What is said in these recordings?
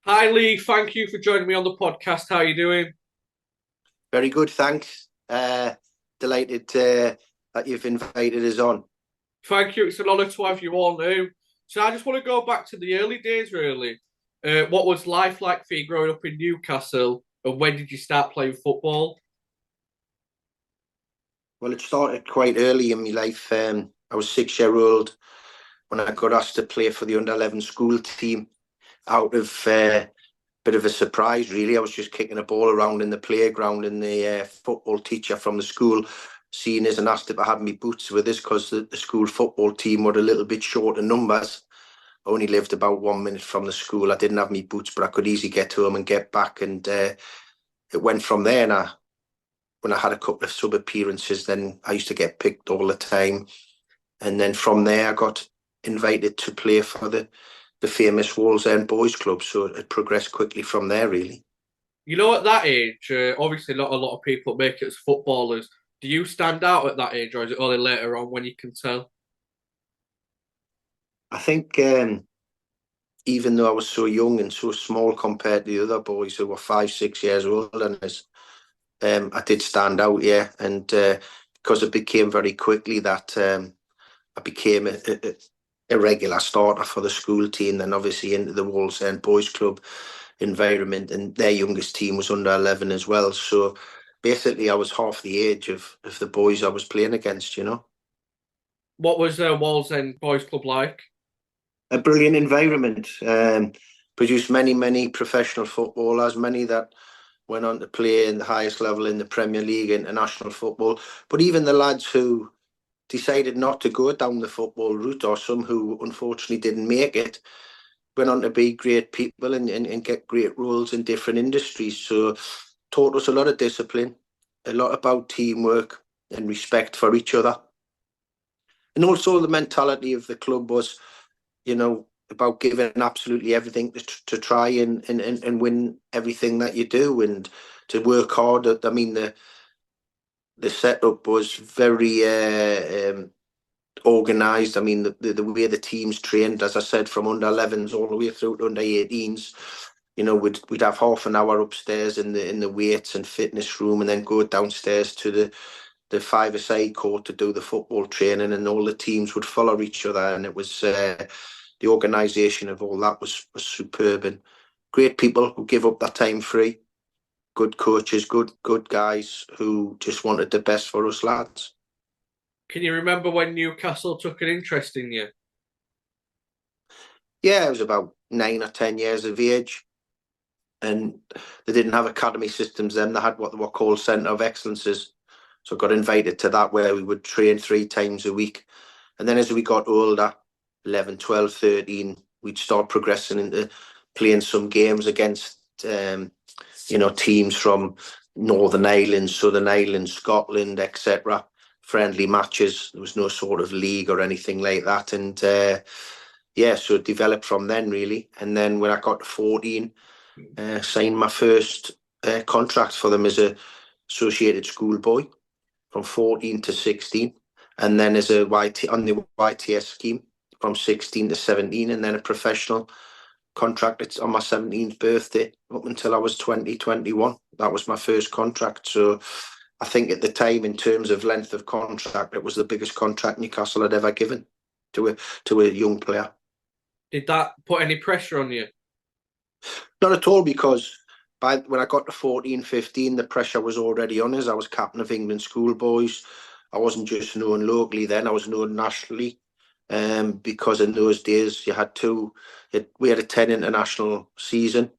Hi Lee, thank you for joining me on the podcast. How are you doing? Very good, thanks. Delighted that you've invited us on. Thank you. It's an honour to have you on. So I just want to go back to the early days, really. What was life like for you growing up in Newcastle, and when did you start playing football? Well, it started quite early in my life. I was 6 year old when I got asked to play for the under 11 school team out of bit of a surprise, really. I was just kicking a ball around in the playground, and the football teacher from the school seen us and asked if I had my boots with us because the school football team were a little bit short in numbers. I only lived about 1 minute from the school. I didn't have my boots, but I could easily get to them and get back. And it went from there. And when I had a couple of sub appearances, then I used to get picked all the time. And then from there, I got invited to play for the famous Wallsend Boys Club. So it progressed quickly from there, really. You know, at that age, obviously not a lot of people make it as footballers. Do you stand out at that age, or is it only later on when you can tell? I think even though I was so young and so small compared to the other boys who were 5, 6 years older than us, I did stand out, yeah. And because it became very quickly that I became a regular starter for the school team, then obviously into the Wallsend Boys Club environment, and their youngest team was under 11 as well. So basically, I was half the age of the boys I was playing against. What was Wallsend Boys Club like? A brilliant environment. Produced many, many professional footballers, many that went on to play in the highest level in the Premier League, international football. But even the lads who decided not to go down the football route, or some who unfortunately didn't make it, went on to be great people and get great roles in different industries. So taught us a lot of discipline, a lot about teamwork and respect for each other. And also the mentality of the club was, about giving absolutely everything to try and win everything that you do and to work hard. I mean, the setup was very organised. I mean, the way the teams trained, as I said, from under 11s all the way through to under 18s. We'd have half an hour upstairs in the weights and fitness room, and then go downstairs to the five-a-side court to do the football training, and all the teams would follow each other, and it was the organisation of all that was superb, and great people who give up their time free, good coaches, good guys who just wanted the best for us lads. Can you remember when Newcastle took an interest in you? Yeah, I was about 9 or 10 years of age, and they didn't have academy systems then. They had what they were called Centre of Excellences. So I got invited to that, where we would train 3 times a week. And then as we got older, 11, 12, 13, we'd start progressing into playing some games against, teams from Northern Ireland, Southern Ireland, Scotland, etc. Friendly matches. There was no sort of league or anything like that. And yeah, so it developed from then, really. And then when I got to 14, signed my first contract for them as a associated schoolboy from 14 to 16, and then as a YT on the YTS scheme from 16 to 17, and then a professional contract. It's on my 17th birthday up until I was 20, 21. That was my first contract. So I think at the time, in terms of length of contract, it was the biggest contract Newcastle had ever given to a young player. Did that put any pressure on you? Not at all, because when I got to 14, 15, the pressure was already on us. I was captain of England schoolboys. I wasn't just known locally then, I was known nationally. Because in those days we had a 10 international season,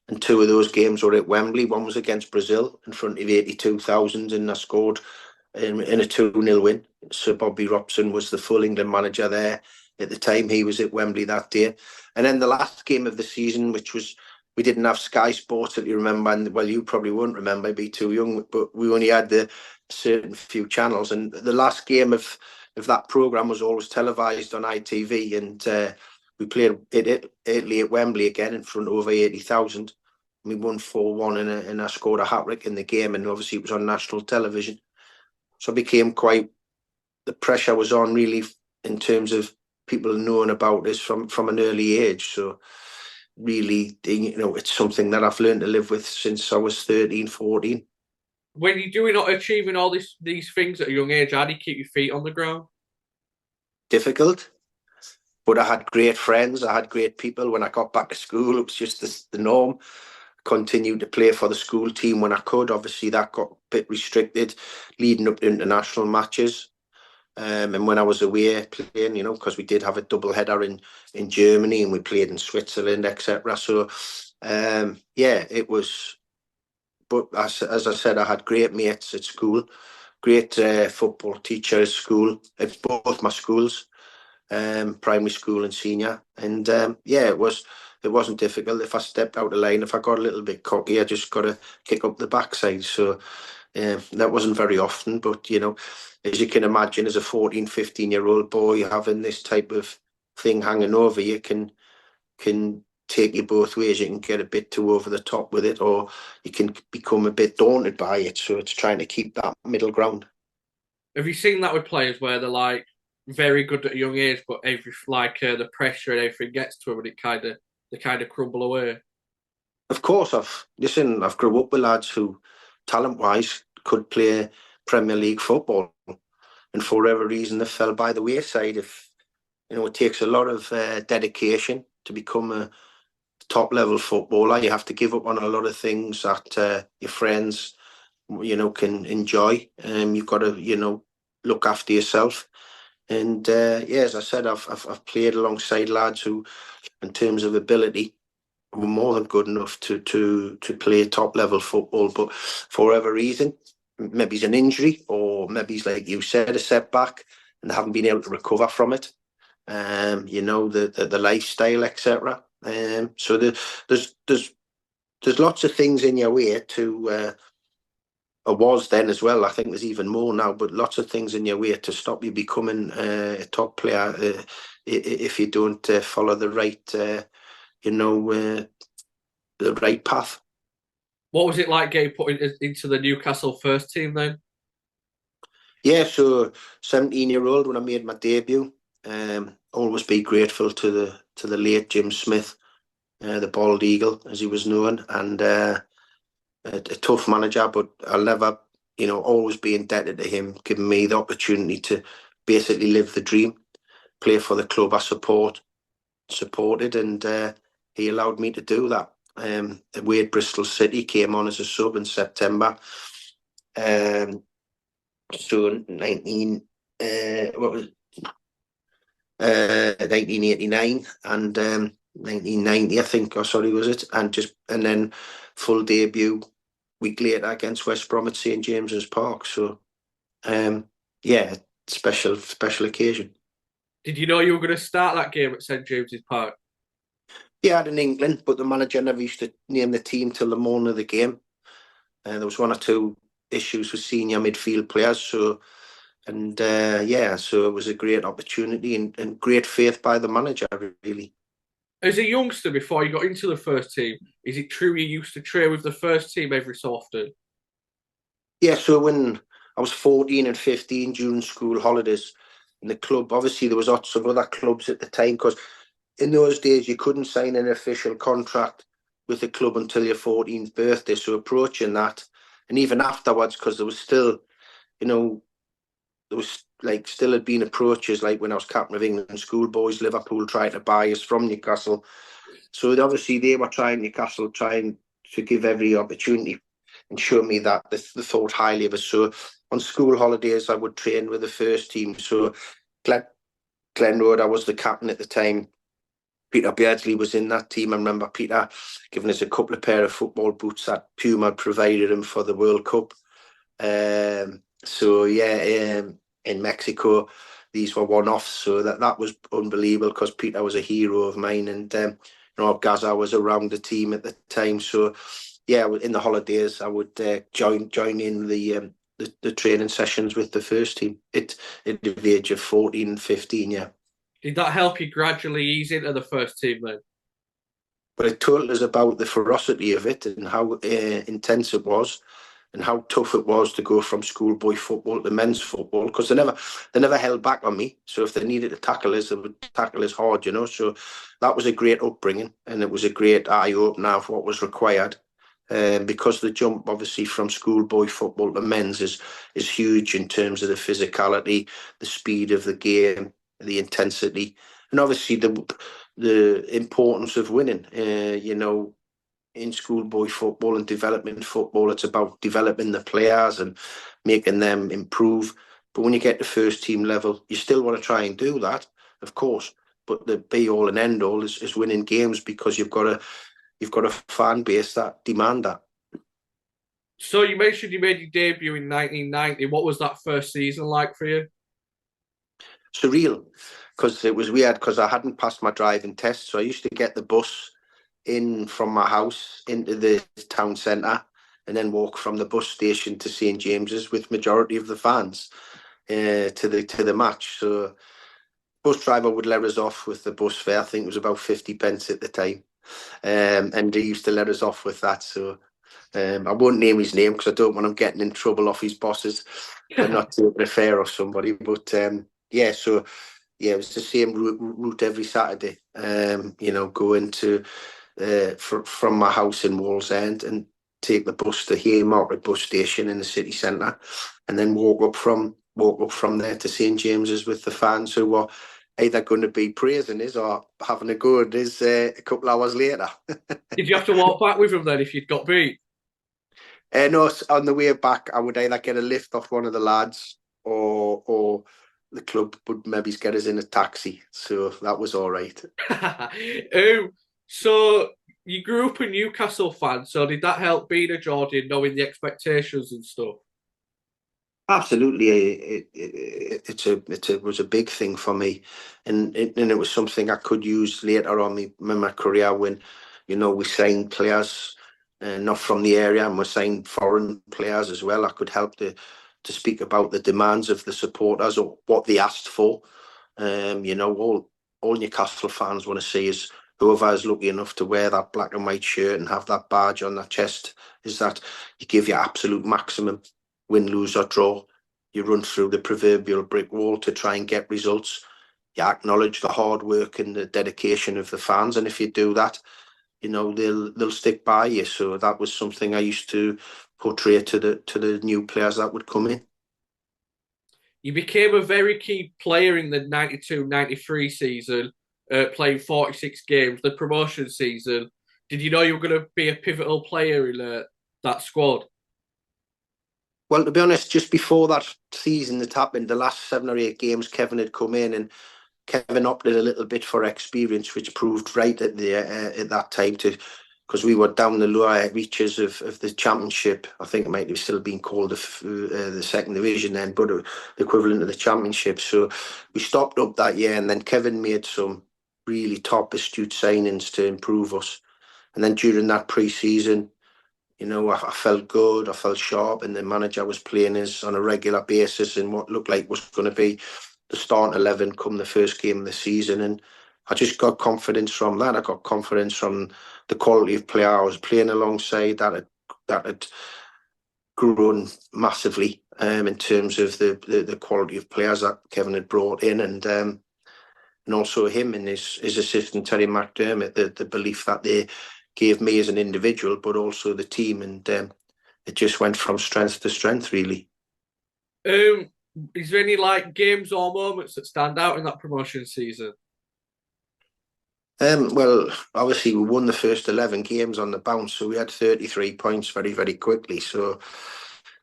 and two of those games were at Wembley. One was against Brazil in front of 82,000, and I scored in a 2-0 win. Sir Bobby Robson was the full England manager there at the time. He was at Wembley that day. And then the last game of the season, which was, we didn't have Sky Sports, if you remember, and well, you probably won't remember, I'd be too young, but we only had the certain few channels. And the last game of that programme was always televised on ITV, and we played Italy at Wembley again in front of over 80,000. We won 4-1, and I scored a hat-trick in the game, and obviously it was on national television. So it became the pressure was on, really, in terms of people knowing about this from an early age. So really, it's something that I've learned to live with since I was 13, 14. When you're doing achieving all these things at a young age, how do you keep your feet on the ground? Difficult, but I had great friends. I had great people. When I got back to school, it was just the norm. Continued to play for the school team when I could. Obviously, that got a bit restricted leading up to international matches. And when I was away playing, because we did have a double header in Germany and we played in Switzerland, etc. So, yeah, it was. But as I said, I had great mates at school, great football teacher at school, at both my schools, primary school and senior. And yeah, it wasn't difficult. If I stepped out of line, if I got a little bit cocky, I just got to kick up the backside. So that wasn't very often, but as you can imagine, as a 14, 15-year-old boy having this type of thing hanging over you can take you both ways. You can get a bit too over the top with it, or you can become a bit daunted by it. So it's trying to keep that middle ground. Have you seen that with players where they're like very good at a young age, but the pressure and everything gets to them, and they kind of crumble away? Of course, I've grew up with lads who, talent-wise, could play Premier League football, and for whatever reason, they fell by the wayside. If it takes a lot of dedication to become a top-level footballer. You have to give up on a lot of things that your friends, can enjoy. You've got to, look after yourself. And yeah, as I said, I've played alongside lads who, in terms of ability, were more than good enough to play top level football, but for whatever reason, maybe it's an injury, or maybe it's, like you said, a setback, and they haven't been able to recover from it. The lifestyle, etc. So there's lots of things in your way to. Or was then as well. I think there's even more now, but lots of things in your way to stop you becoming a top player if you don't follow the right, the right path. What was it like getting put into the Newcastle first team then? Yeah, so 17-year-old when I made my debut. Always be grateful to the late Jim Smith, the Bald Eagle as he was known, and a tough manager, but I'll never, always be indebted to him, giving me the opportunity to basically live the dream, play for the club I supported, and he allowed me to do that. Away at Bristol City, came on as a sub in September. So 1989 and 1990, I think, or sorry, was it? And then full debut week later against West Brom at St James's Park. So yeah, special occasion. Did you know you were going to start that game at St James's Park? Yeah, I had in England, but the manager never used to name the team till the morning of the game. There was one or two issues with senior midfield players, so it was a great opportunity and great faith by the manager, really. As a youngster, before you got into the first team, is it true you used to train with the first team every so often? Yeah, so when I was 14 and 15 during school holidays in the club, obviously there was lots of other clubs at the time, because in those days you couldn't sign an official contract with the club until your 14th birthday. So approaching that, and even afterwards, because there was still, there was still had been approaches, like when I was captain of England schoolboys, Liverpool tried to buy us from Newcastle. So obviously they were trying to give every opportunity and show me that they thought highly of us. So on school holidays, I would train with the first team. So Glen Road, I was the captain at the time. Peter Beardsley was in that team. I remember Peter giving us a couple of pair of football boots that Puma provided him for the World Cup. In Mexico, these were one-offs, so that was unbelievable, because Peter was a hero of mine, and Gaza was around the team at the time. So yeah, in the holidays I would join in the training sessions with the first team at the age of 14 and 15. Yeah. Did that help you gradually ease into the first team then? But it told us about the ferocity of it and how intense it was. and how tough it was to go from schoolboy football to men's football, because they never held back on me. So if they needed to tackle us, they would tackle us hard, you know. So that was a great upbringing, and it was a great eye opener of what was required. Because the jump, obviously, from schoolboy football to men's is huge in terms of the physicality, the speed of the game, the intensity, and obviously the importance of winning. You know, in schoolboy football and development football, it's about developing the players and making them improve. But when you get to first team level, you still want to try and do that, of course. But the be all and end all is winning games, because you've got a fan base that demand that. So you mentioned you made your debut in 1990. What was that first season like for you? Surreal, because it was weird, because I hadn't passed my driving test. So I used to get the bus in from my house into the town centre, and then walk from the bus station to St James's with majority of the fans to the match. So bus driver would let us off with the bus fare. I think it was about 50 pence at the time. And he used to let us off with that. So I won't name his name, because I don't want him getting in trouble off his bosses for not taking a fare off somebody. But yeah, so yeah, it was the same route every Saturday. You know, going to from my house in Wallsend and take the bus to Haymarket bus station in the city centre, and then walk up from there to St James's with the fans who were either going to be praising us or having a go at us a couple hours later. Did you have to walk back with him then if you'd got beat? No, on the way back, I would either get a lift off one of the lads, or the club would maybe get us in a taxi. So that was all right. So you grew up a Newcastle fan, so did that help being a Geordie, knowing the expectations and stuff? Absolutely, it was a big thing for me, and it was something I could use later on in my career when, you know, we signed players not from the area, and we signed foreign players as well. I could help to speak about the demands of the supporters or what they asked for. You know, all Newcastle fans want to see is whoever is lucky enough to wear that black and white shirt and have that badge on their chest, is that you give your absolute maximum. Win, lose or draw, you run through the proverbial brick wall to try and get results. You acknowledge the hard work and the dedication of the fans, and if you do that, you know, they'll stick by you. So that was something I used to portray to the new players that would come in. You became a very key player in the 92-93 season, playing 46 games, the promotion season. Did you know you were going to be a pivotal player in that squad? Well, to be honest, just before that season that happened, the last 7 or 8 games, Kevin had come in, and Kevin opted a little bit for experience, which proved right at that time, because we were down the lower reaches of the championship. I think it might have still been called the second division then, but the equivalent of the championship. So we stopped up that year, and then Kevin made some really top astute signings to improve us. And then during that pre-season, you know, I felt good, I felt sharp, and the manager was playing us on a regular basis in what looked like was going to be the starting 11 come the first game of the season. And I just got confidence from that. I got confidence from the quality of player I was playing alongside, that had grown massively in terms of the quality of players that Kevin had brought in, and also him and his assistant Terry McDermott, the belief that they gave me as an individual, but also the team, and it just went from strength to strength, really. Is there any like games or moments that stand out in that promotion season? Well, obviously we won the first 11 games on the bounce, so we had 33 points very, very quickly. So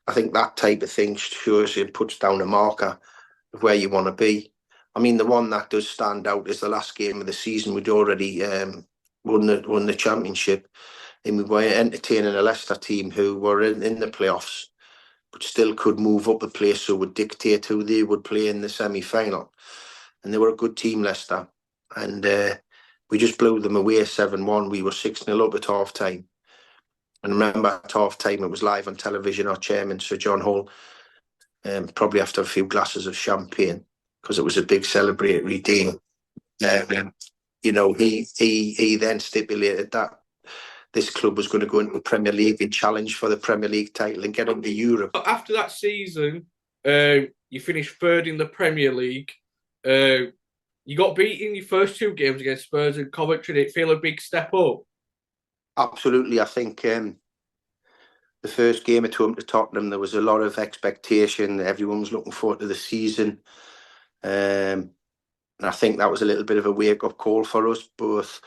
I think that type of thing shows it puts down a marker of where you want to be. I mean, the one that does stand out is the last game of the season. We'd already won the championship, and we were entertaining a Leicester team who were in the playoffs, but still could move up the place, so would dictate who they would play in the semi-final. And they were a good team, Leicester. And we just blew them away 7-1. We were 6-0 up at half-time. And remember, at half-time, it was live on television. Our chairman, Sir John Hall, probably after a few glasses of champagne, because it was a big celebratory day. You know, he then stipulated that this club was going to go into the Premier League and challenge for the Premier League title and get into Europe. After that season, you finished third in the Premier League. You got beat in your first two games against Spurs and Coventry. Did it feel a big step up? Absolutely. I think the first game at home to Tottenham, there was a lot of expectation. Everyone was looking forward to the season. And I think that was a little bit of a wake-up call for us, both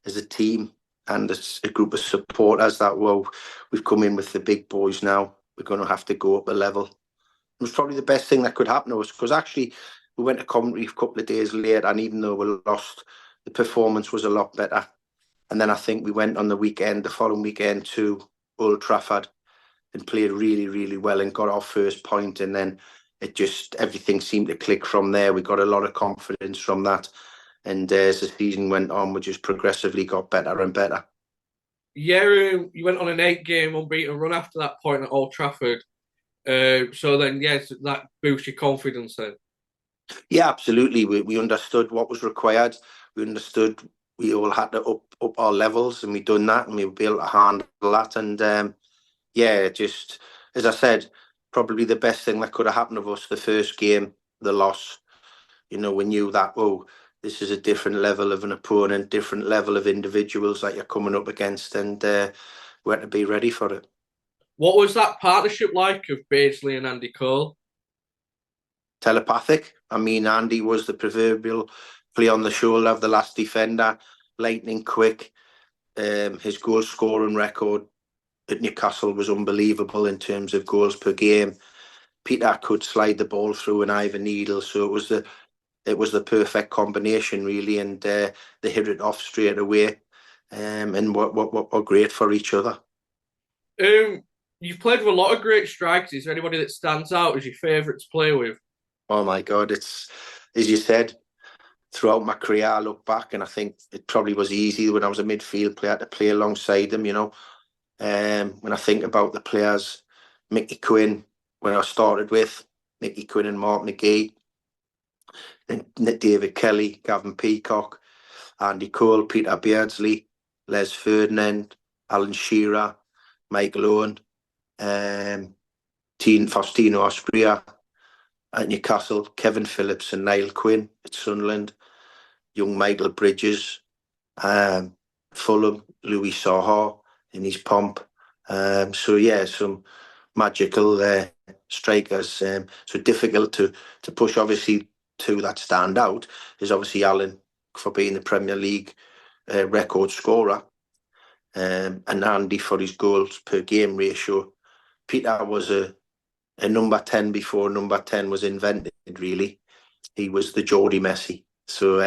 as a team and as a group of supporters, that, well, we've come in with the big boys now. We're going to have to go up a level. It was probably the best thing that could happen to us, because actually we went to Coventry a couple of days later, and even though we lost, the performance was a lot better. And then I think we went on the following weekend, to Old Trafford and played really, really well and got our first point. And then everything seemed to click from there. We got a lot of confidence from that. And as the season went on, we just progressively got better and better. Yeah, you went on an 8-game unbeaten run after that point at Old Trafford. So then, yes, that boosts your confidence then. Yeah, absolutely. We understood what was required. We understood we all had to up our levels, and we done that, and we were able to handle that. And yeah, just as I said, probably the best thing that could have happened to us the first game, the loss. We knew that, oh, this is a different level of an opponent, different level of individuals that you're coming up against, and we had to be ready for it. What was that partnership like of Beardsley and Andy Cole? Telepathic. I mean, Andy was the proverbial play on the shoulder of the last defender, lightning quick. His goal scoring record at Newcastle was unbelievable in terms of goals per game. Peter could slide the ball through an eye of a needle, so it was the perfect combination, really, and they hit it off straight away, and were great for each other. You've played with a lot of great strikers. Is there anybody that stands out as your favourite to play with? Oh my God, it's, as you said, throughout my career, I look back and I think it probably was easy when I was a midfield player to play alongside them, When I think about the players, Mickey Quinn, when I started with, Mickey Quinn and Mark McGee, and David Kelly, Gavin Peacock, Andy Cole, Peter Beardsley, Les Ferdinand, Alan Shearer, Michael Owen, Faustino Aspria at Newcastle, Kevin Phillips and Niall Quinn at Sunderland, young Michael Bridges, Fulham, Louis Saha in his pomp. So yeah, some magical strikers. So difficult to push. Obviously, two that stand out is obviously Alan for being the Premier League record scorer, and Andy for his goals per game ratio. Peter was a number 10 before number 10 was invented, really. He was the Geordie Messi. So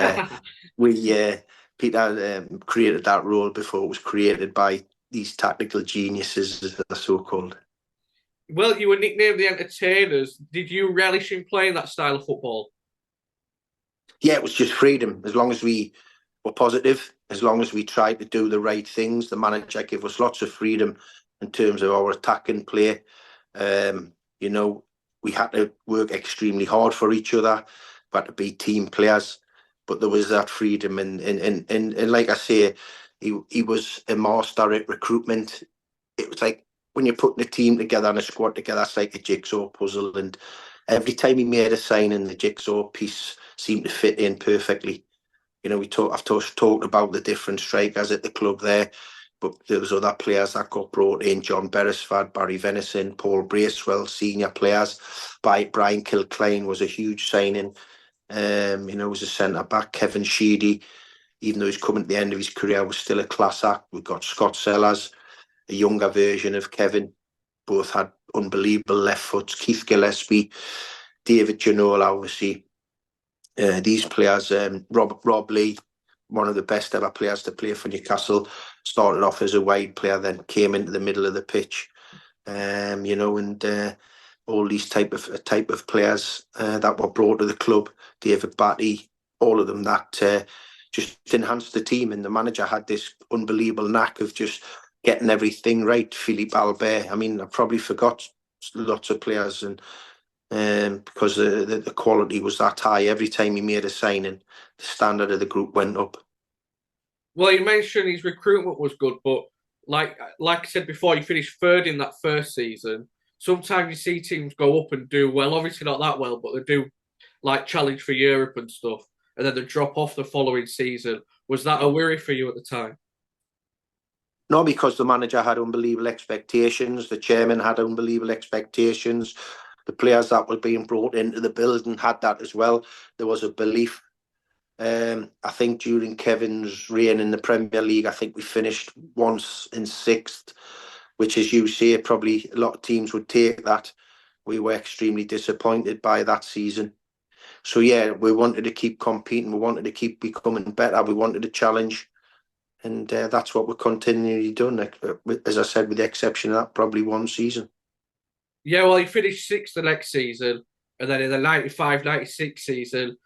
Peter created that role before it was created by these tactical geniuses, as they're so called. Well, you were nicknamed the Entertainers. Did you relish in playing that style of football? Yeah, it was just freedom. As long as we were positive, as long as we tried to do the right things, the manager gave us lots of freedom in terms of our attacking play. We had to work extremely hard for each other. We had to be team players, but there was that freedom. And like I say, he was a master at recruitment. It was like when you're putting a team together and a squad together, it's like a jigsaw puzzle. And every time he made a signing, the jigsaw piece seemed to fit in perfectly. I've talked about the different strikers at the club there, but there was other players that got brought in: John Beresford, Barry Venison, Paul Bracewell, senior players. Brian Kilcline was a huge signing. Was a centre back. Kevin Sheedy, even though he's coming to the end of his career, was still a class act. We've got Scott Sellers, a younger version of Kevin. Both had unbelievable left foots. Keith Gillespie, David Ginola, obviously. These players, Rob Lee, one of the best ever players to play for Newcastle, started off as a wide player, then came into the middle of the pitch. And all these type of players that were brought to the club, David Batty, all of them that just enhanced the team. And the manager had this unbelievable knack of just getting everything right. Philippe Albert, I mean, I probably forgot lots of players, and because the quality was that high. Every time he made a signing, the standard of the group went up. Well, you mentioned his recruitment was good, but like I said before, you finished third in that first season. Sometimes you see teams go up and do well, obviously not that well, but they do like challenge for Europe and stuff, and then they drop off the following season. Was that a worry for you at the time? No, because the manager had unbelievable expectations, the chairman had unbelievable expectations, the players that were being brought into the building had that as well. There was a belief. I think during Kevin's reign in the Premier League, I think we finished once in sixth, which, as you say, probably a lot of teams would take that. We were extremely disappointed by that season. So, yeah, we wanted to keep competing. We wanted to keep becoming better. We wanted to challenge. And that's what we're continually done, as I said, with the exception of that, probably one season. Yeah, well, you finished sixth the next season, and then in the 95-96 season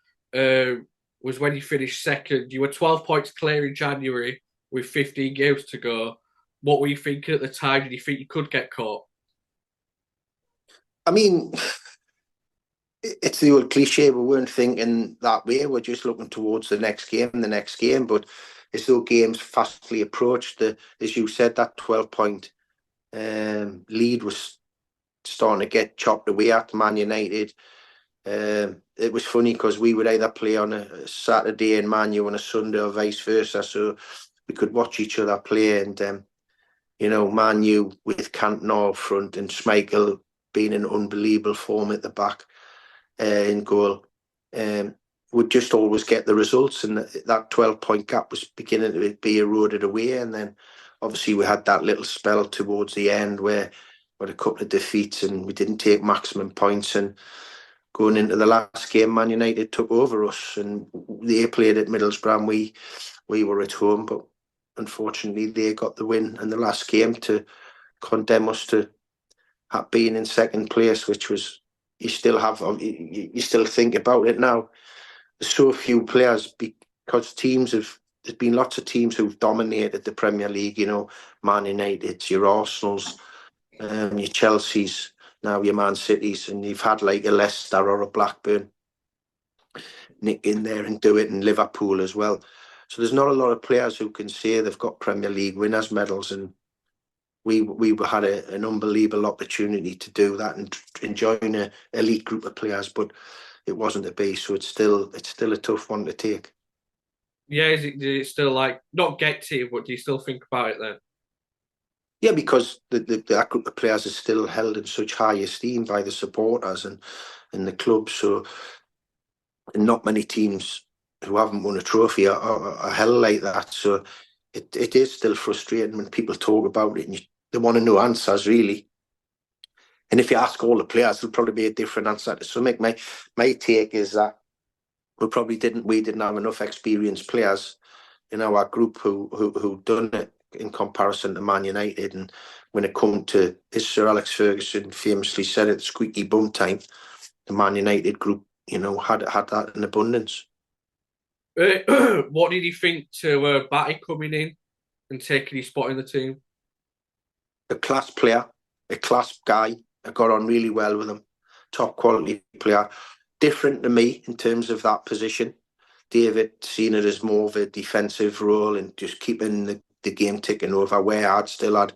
was when you finished second. You were 12 points clear in January with 15 games to go. What were you thinking at the time? Did you think you could get caught? I mean, it's the old cliche. We weren't thinking that way. We're just looking towards the next game, the next game. But as those games fastly approached, as you said, that 12-point lead was starting to get chopped away at Man United. It was funny because we would either play on a Saturday and Man U on a Sunday or vice versa, so we could watch each other play. And Man U with Cantona up front and Schmeichel being in unbelievable form at the back in goal, would just always get the results, and that 12-point gap was beginning to be eroded away. And then obviously we had that little spell towards the end where we had a couple of defeats and we didn't take maximum points, and going into the last game, Man United took over us, and they played at Middlesbrough and we were at home, but unfortunately they got the win in the last game to condemn us to being in second place, which was, you still think about it now. There's so few players because there's been lots of teams who've dominated the Premier League, Man United, your Arsenals, your Chelsea's, now your Man Cities, and you've had like a Leicester or a Blackburn nick in there and do it, and Liverpool as well. So there's not a lot of players who can say they've got Premier League winners medals, and we had an unbelievable opportunity to do that and enjoying an elite group of players, but it wasn't to be. So it's still a tough one to take. Yeah, did it still like not get to you, but do you still think about it then? Yeah, because that group of players is still held in such high esteem by the supporters and the club. So not many teams who haven't won a trophy are held like that. So it is still frustrating when people talk about it and they want to know answers, really. And if you ask all the players, there'll probably be a different answer to something. My take is that we didn't have enough experienced players in our group who done it in comparison to Man United. And when it come to, as Sir Alex Ferguson famously said, it squeaky bum time, the Man United group, had that in abundance. What did you think to Batty coming in and taking his spot in the team? A class player, a class guy. I got on really well with him. Top quality player. Different to me in terms of that position. David seen it as more of a defensive role and just keeping the game ticking over, where I'd still had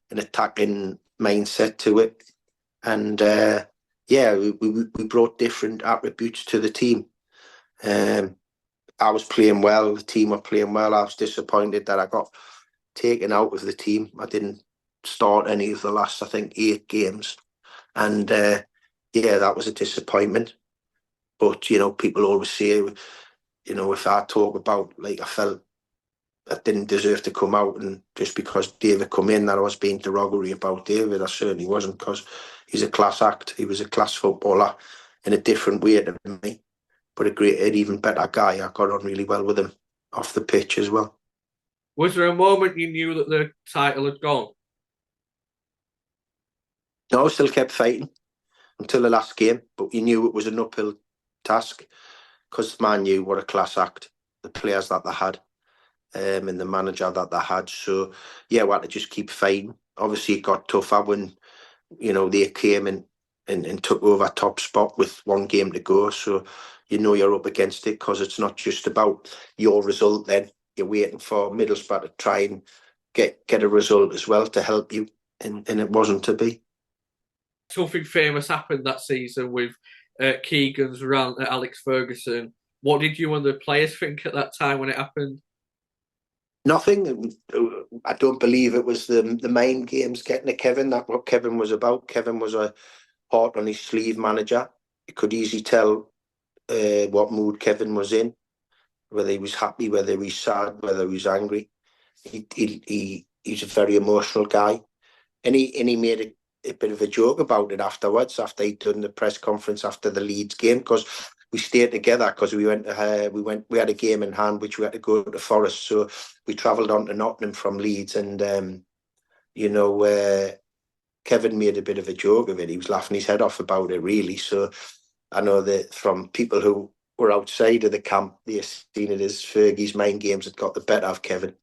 an attacking mindset to it. And we brought different attributes to the team. I was playing well, the team were playing well. I was disappointed that I got taken out of the team. I didn't start any of the last, I think, 8 games. And that was a disappointment. But, people always say, if I talk about, like, I felt I didn't deserve to come out, and just because David come in that I was being derogatory about David, I certainly wasn't, because he's a class act. He was a class footballer in a different way to me, but an even better guy. I got on really well with him off the pitch as well. Was there a moment you knew that the title had gone? No, I still kept fighting until the last game, but you knew it was an uphill task because Man U were a class act, the players that they had, and the manager that they had. So, yeah, we had to just keep fighting. Obviously, it got tougher when, they came and took over top spot with 1 game to go. So, you're up against it, because it's not just about your result then. You're waiting for Middlesbrough to try and get a result as well to help you, and it wasn't to be. Something famous happened that season with Keegan's rant at Alex Ferguson. What did you and the players think at that time when it happened? Nothing. I don't believe it was the main games getting to Kevin. That's what Kevin was about. Kevin was a heart on his sleeve manager. You could easily tell what mood Kevin was in, whether he was happy, whether he was sad, whether he was angry. He's a very emotional guy, and he made a bit of a joke about it afterwards, after he'd done the press conference after the Leeds game, because we stayed together because we had a game in hand which we had to go to Forest, so we travelled on to Nottingham from Leeds, and you know. Kevin made a bit of a joke of it. He was laughing his head off about it, really. So I know that from people who were outside of the camp, they seen it as Fergie's main games had got the better of Kevin.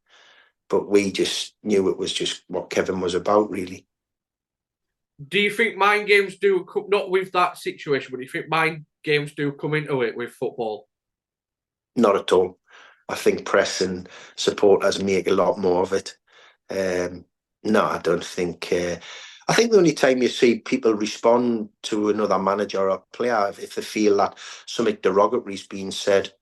But we just knew it was just what Kevin was about, really. Do you think mind games do come, not with that situation, but do you think mind games do come into it with football? Not at all. I think press and supporters make a lot more of it. No, I don't think. I think the only time you see people respond to another manager or player if they feel that something derogatory is being said.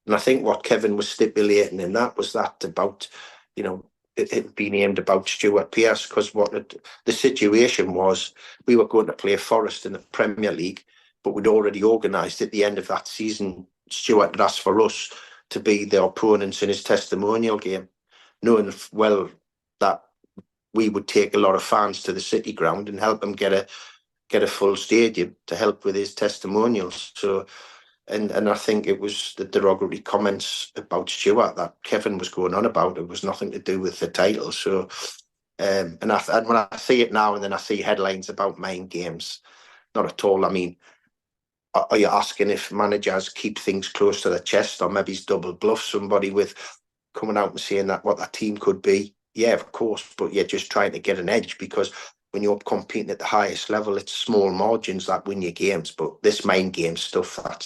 And I think what Kevin was stipulating in that was that about, it being aimed about Stuart Pearce, because the situation was, we were going to play Forest in the Premier League, but we'd already organised at the end of that season, Stuart had asked for us to be the opponents in his testimonial game, knowing well that we would take a lot of fans to the City ground and help him get a full stadium to help with his testimonials. So, and I think it was the derogatory comments about Stuart that Kevin was going on about. It was nothing to do with the title. So, and when I see it now, and then I see headlines about mind games, not at all. I mean, are you asking if managers keep things close to the chest, or maybe he's double bluff somebody with coming out and saying that what that team could be? Yeah, of course, but you're just trying to get an edge, because when you're competing at the highest level, it's small margins that win your games. But this main game stuff, I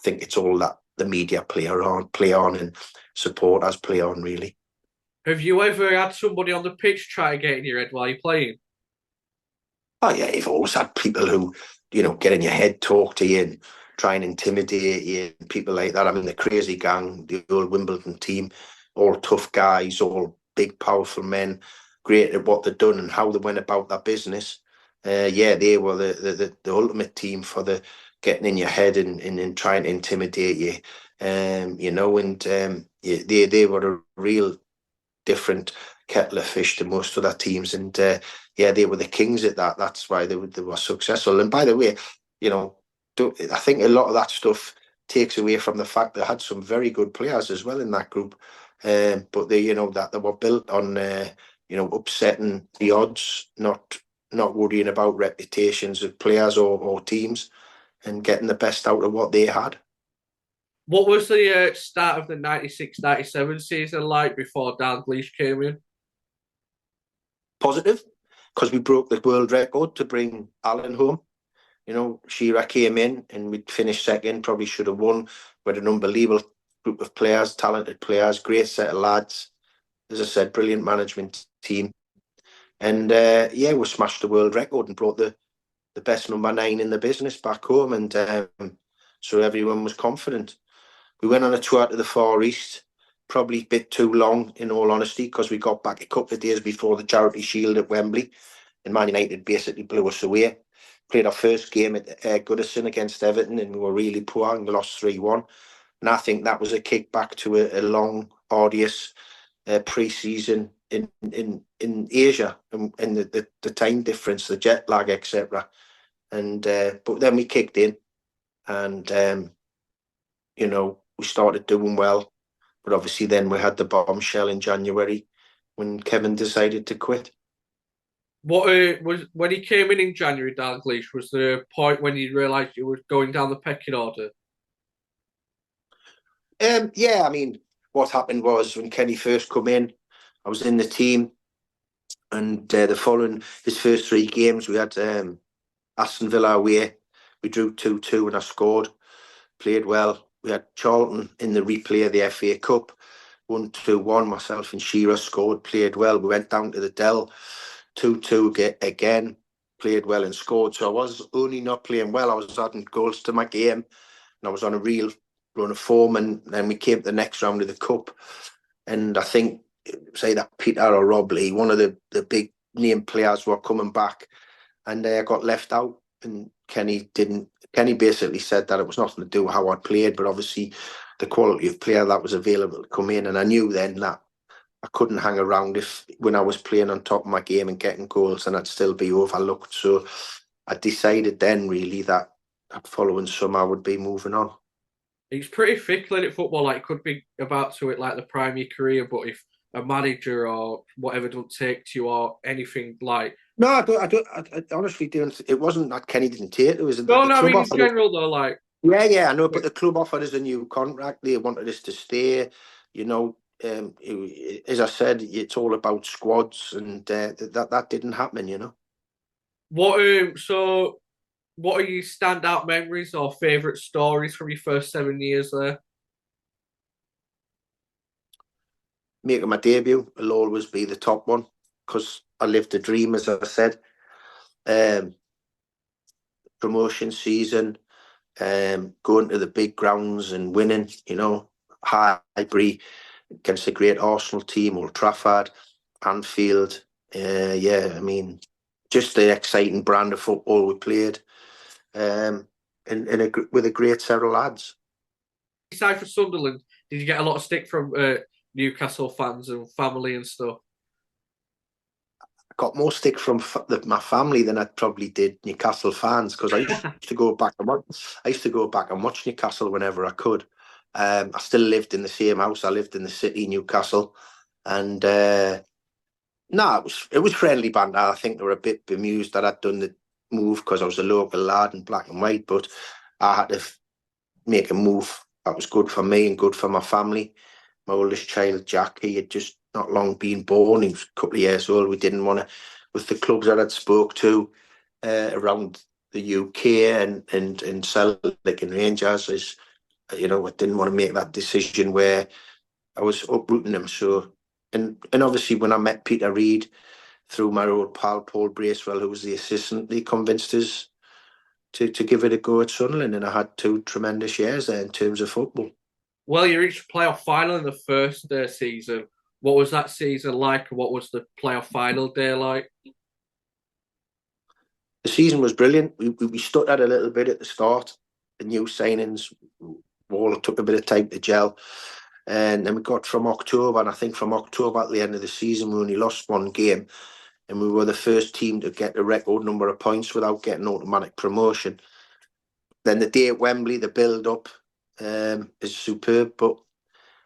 think it's all that the media play on, and supporters play on, really. Have you ever had somebody on the pitch try to get in your head while you're playing? Oh yeah, you've always had people who, get in your head, talk to you, and try and intimidate you, people like that. I mean, the crazy gang, the old Wimbledon team, all tough guys, all big, powerful men, great at what they've done and how they went about their business. Yeah, they were the ultimate team for the getting in your head and trying to intimidate you. Yeah, they were a real different kettle of fish to most other teams, and yeah, they were the kings at that. That's why they were successful. And by the way, you know, I think a lot of that stuff takes away from the fact they had some very good players as well in that group, but that they were built on upsetting the odds, not worrying about reputations of players or teams, and getting the best out of what they had. What was the start of the 96-97 season like before Dalglish came in? Positive, because we broke the world record to bring Alan home. Shearer came in and we'd finished second, probably should have won. We had an unbelievable group of players, talented players, great set of lads. As I said, brilliant management team. And yeah, we smashed the world record and brought the best number 9 in the business back home. And so everyone was confident. We went on a tour to the Far East, probably a bit too long, in all honesty, because we got back a couple of days before the Charity Shield at Wembley, and Man United basically blew us away. Played our first game at Goodison against Everton, and we were really poor and lost 3-1. And I think that was a kick back to a long, arduous pre-season in Asia, and the time difference, the jet lag, etc. And but then we kicked in, and we started doing well. But obviously then we had the bombshell in January when Kevin decided to quit. What was when he came in January, Dalglish, was the point when you realised you were going down the pecking order? Yeah, I mean, what happened was when Kenny first come in, I was in the team, and the following his first 3 games, we had Aston Villa away. We drew 2-2 and I scored, played well. We had Charlton in the replay of the FA Cup. 1-2-1. Myself and Shearer scored, played well. We went down to the Dell, 2-2 again, played well and scored. So I was only not playing well. I was adding goals to my game, and I was on a real run of form. And then we came to the next round of the Cup. And I think, say that Peter or Rob Lee, one of the big name players were coming back, and they got left out. And Kenny didn't. Kenny basically said that it was nothing to do with how I played, but obviously the quality of player that was available to come in. And I knew then that I couldn't hang around when I was playing on top of my game and getting goals, and I'd still be overlooked. So I decided then really that following summer I would be moving on. It's pretty fickle in football. Like, it could be about to it like the prime of your career, but if a manager or whatever don't take to you or anything like. No, I don't. I honestly didn't. It wasn't that Kenny didn't take it. It was No, the no, I club mean in offered us. general though, like. Yeah, I know. But the club offered us a new contract. They wanted us to stay. You know, as I said, it's all about squads, and that didn't happen. You know, So what are your standout memories or favourite stories from your first 7 years there? making my debut will always be the top one because I lived a dream, as I said. Um, Promotion season, going to the big grounds and winning. You know, Highbury against a great Arsenal team, Old Trafford, Anfield. Yeah, I mean, just the exciting brand of football we played, with a great set of lads. Aside from Sunderland, did you get a lot of stick from Newcastle fans and family and stuff? I got more stick from my family than I probably did Newcastle fans because I used to go back and watch. I used to go back and watch Newcastle whenever I could. I still lived in the same house. I lived in the city, Newcastle, and no, it was friendly banter. I think they were a bit bemused that I'd done the move because I was a local lad in black and white, but I had to make a move that was good for me and good for my family. My oldest child, Jack, he had just not long been born. He was a couple of years old. We didn't want to, with the clubs that I'd spoke to around the UK and Celtic and Rangers, I didn't want to make that decision where I was uprooting him. So, and obviously when I met Peter Reid through my old pal Paul Bracewell, who was the assistant, he convinced us to give it a go at Sunderland, and I had 2 tremendous years there in terms of football. Well, you reached playoff final in the first season. What was that season like? What was the playoff final day like? The season was brilliant. We stuttered a little bit at the start. The new signings, all took a bit of time to gel. And then we got from October, and I think from October at the end of the season, we only lost 1 game. And we were the first team to get a record number of points without getting automatic promotion. Then the day at Wembley, the build-up is superb, but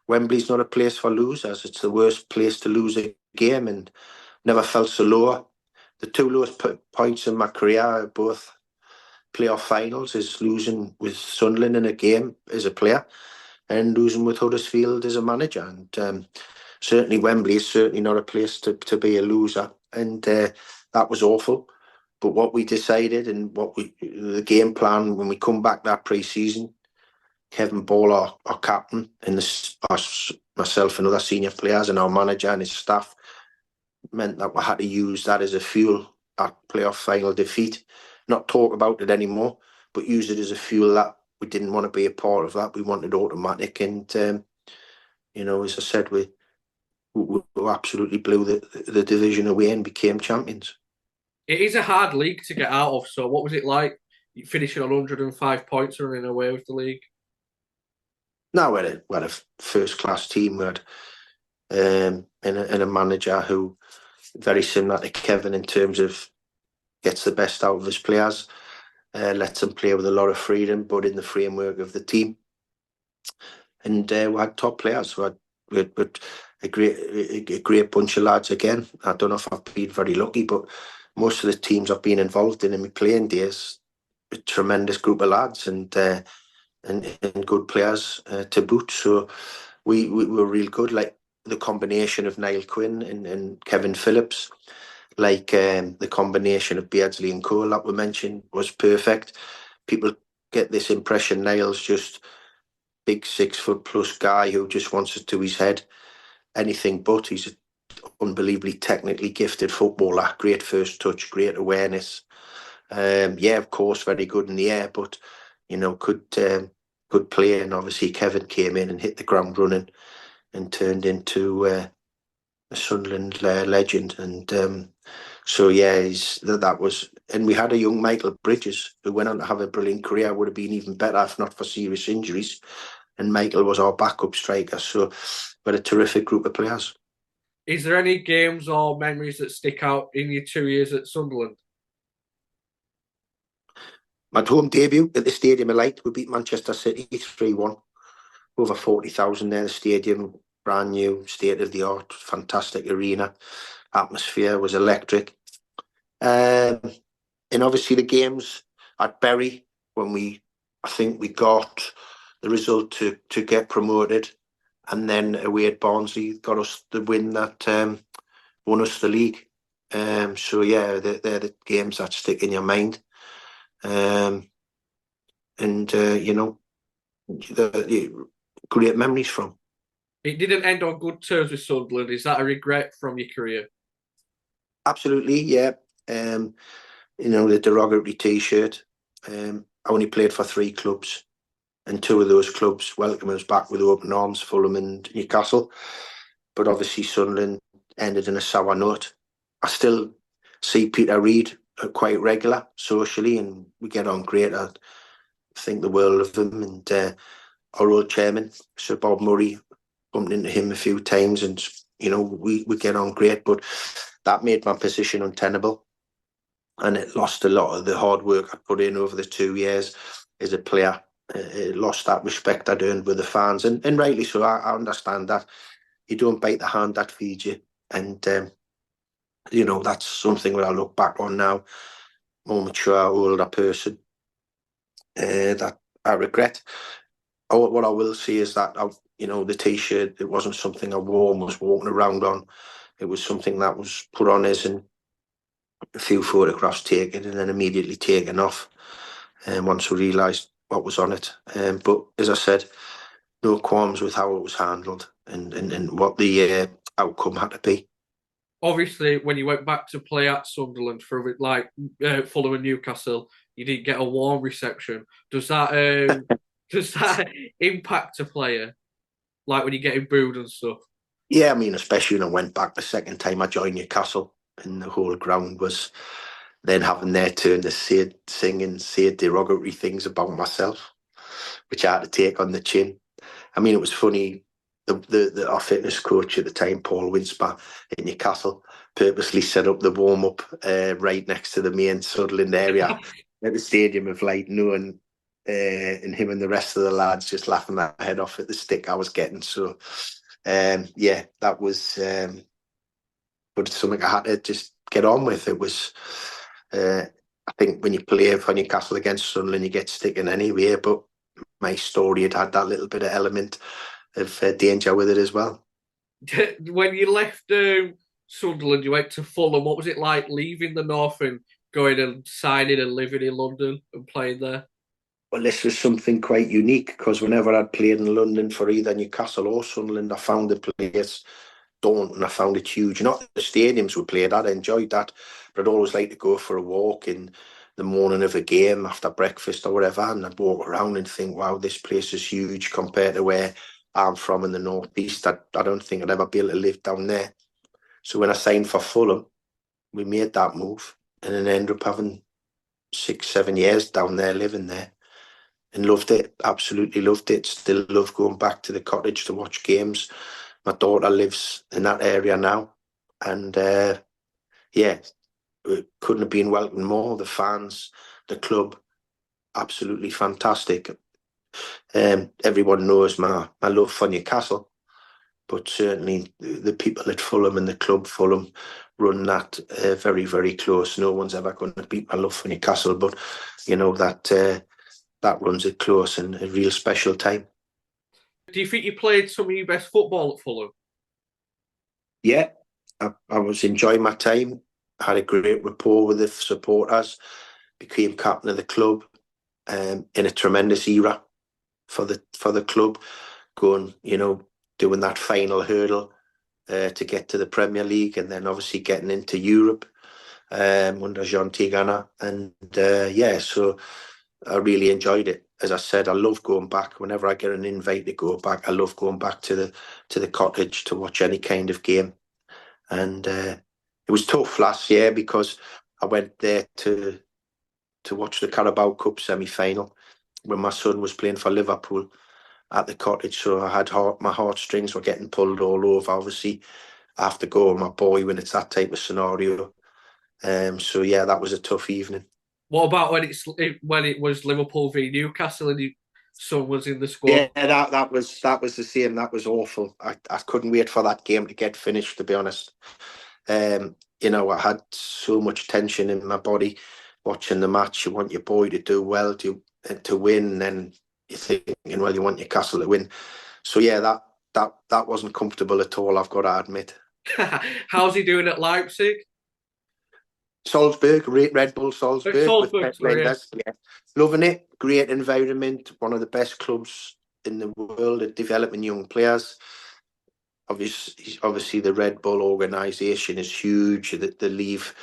Wembley's not a place for losers. It's the worst place to lose a game, and never felt so low. The 2 lowest points in my career are both playoff finals, is losing with Sunderland in a game as a player and losing with Huddersfield as a manager. And certainly Wembley is certainly not a place to be a loser. And that was awful. But what we decided and the game plan when we come back that pre-season, Kevin Ball, our captain, and myself and other senior players and our manager and his staff, meant that we had to use that as a fuel at playoff final defeat. Not talk about it anymore, but use it as a fuel that we didn't want to be a part of that. We wanted automatic, and as I said, we absolutely blew the division away and became champions. It is a hard league to get out of. So, what was it like finishing on 105 points and running away with the league? No, we had a first-class team. We had and a manager who very similar to Kevin in terms of gets the best out of his players, lets them play with a lot of freedom, but in the framework of the team. And we had top players. We had a great bunch of lads again. I don't know if I've been very lucky, but most of the teams I've been involved in my playing days, a tremendous group of lads and good players to boot. So we were real good. Like the combination of Niall Quinn and Kevin Phillips, like the combination of Beardsley and Cole that we mentioned was perfect. People get this impression Niall's just big 6 foot plus guy who just wants it to his head. anything but. He's an unbelievably technically gifted footballer, great first touch, great awareness. Yeah, of course, very good in the air, but could play. And obviously, Kevin came in and hit the ground running and turned into a Sunderland legend. And so yeah, that was. And we had a young Michael Bridges who went on to have a brilliant career. Would have been even better if not for serious injuries. And Michael was our backup striker. So, but a terrific group of players. Is there any games or memories that stick out in your 2 years at Sunderland? My home debut at the Stadium of Light, we beat Manchester City 3-1. Over 40,000 there, the stadium, brand new, state of the art, fantastic arena. Atmosphere was electric. And obviously the games at Bury, I think we got the result to get promoted. And then away at Barnsley got us the win that won us the league. So yeah, they're the games that stick in your mind. The great memories from. It didn't end on good terms with Sunderland. Is that a regret from your career? Absolutely, yeah. The derogatory T-shirt. I only played for 3 clubs, and 2 of those clubs welcomed us back with open arms, Fulham and Newcastle. But obviously Sunderland ended in a sour note. I still see Peter Reid quite regular socially, and we get on great. I think the world of him, and our old chairman, Sir Bob Murray, bumped into him a few times, and we get on great. But that made my position untenable, and it lost a lot of the hard work I put in over the 2 years as a player. It lost that respect I'd earned with the fans, and rightly so. I understand that you don't bite the hand that feeds you, and that's something that I look back on now, more mature, older person, that I regret. What I will say is that the T-shirt, it wasn't something I wore and was walking around on. It was something that was put on us and a few photographs taken and then immediately taken off. And once we realised what was on it. But as I said, no qualms with how it was handled and what the outcome had to be. Obviously, when you went back to play at Sunderland for Fulham and Newcastle, you didn't get a warm reception. Does that impact a player, like when you're getting booed and stuff? Yeah, I mean, especially when I went back the second time I joined Newcastle, and the whole ground was then having their turn to sing and say derogatory things about myself, which I had to take on the chin. I mean, it was funny. Our fitness coach at the time, Paul Winsper in Newcastle, purposely set up the warm up right next to the main Sunderland area at the Stadium of Light, knowing and him and the rest of the lads just laughing their head off at the stick I was getting. So, yeah, that was, but something I had to just get on with. It was, I think, when you play for Newcastle against Sunderland, you get sticking anyway. But my story had that little bit of element of danger with it as well. When you left Sunderland, you went to Fulham. What was it like leaving the North and going and signing and living in London and playing there? Well, this was something quite unique because whenever I'd played in London for either Newcastle or Sunderland, I found the place daunting. I found it huge. Not the stadiums we played at, I enjoyed that, but I'd always like to go for a walk in the morning of a game after breakfast or whatever, and I'd walk around and think, wow, this place is huge compared to where I'm from in the northeast. I don't think I'd ever be able to live down there. So when I signed for Fulham, we made that move and then ended up having 6, 7 years down there, living there, and loved it. Absolutely loved it. Still love going back to the cottage to watch games. My daughter lives in that area now, and yeah, it couldn't have been welcomed more. The fans, the club, absolutely fantastic. Everyone knows my love for Newcastle, but certainly the people at Fulham and the club Fulham run that very, very close. No one's ever going to beat my love for Newcastle, but that runs it close and a real special time. Do you think you played some of your best football at Fulham? Yeah, I was enjoying my time. I had a great rapport with the supporters, became captain of the club in a tremendous era for the club, going, doing that final hurdle to get to the Premier League, and then obviously getting into Europe under Jean Tigana. And yeah, so I really enjoyed it. As I said, I love going back. Whenever I get an invite to go back, I love going back to the cottage to watch any kind of game. And it was tough last year because I went there to watch the Carabao Cup semi-final when my son was playing for Liverpool at the cottage. So I had my heartstrings were getting pulled all over. Obviously, I have to go with my boy when it's that type of scenario. So yeah, that was a tough evening. What about when it was Liverpool v Newcastle and your son was in the squad? Yeah, that was the same. That was awful. I couldn't wait for that game to get finished, to be honest. I had so much tension in my body watching the match. You want your boy to do well, to win, and then you're thinking, well, you want Newcastle to win. So yeah, that wasn't comfortable at all, I've got to admit. How's he doing at Leipzig? Salzburg, Red Bull Salzburg with Salzburg, Pep sorry. Yeah. Linders. Yeah. Loving it. Great environment. One of the best clubs in the world at developing young players. Obviously, the Red Bull organisation is huge. They leave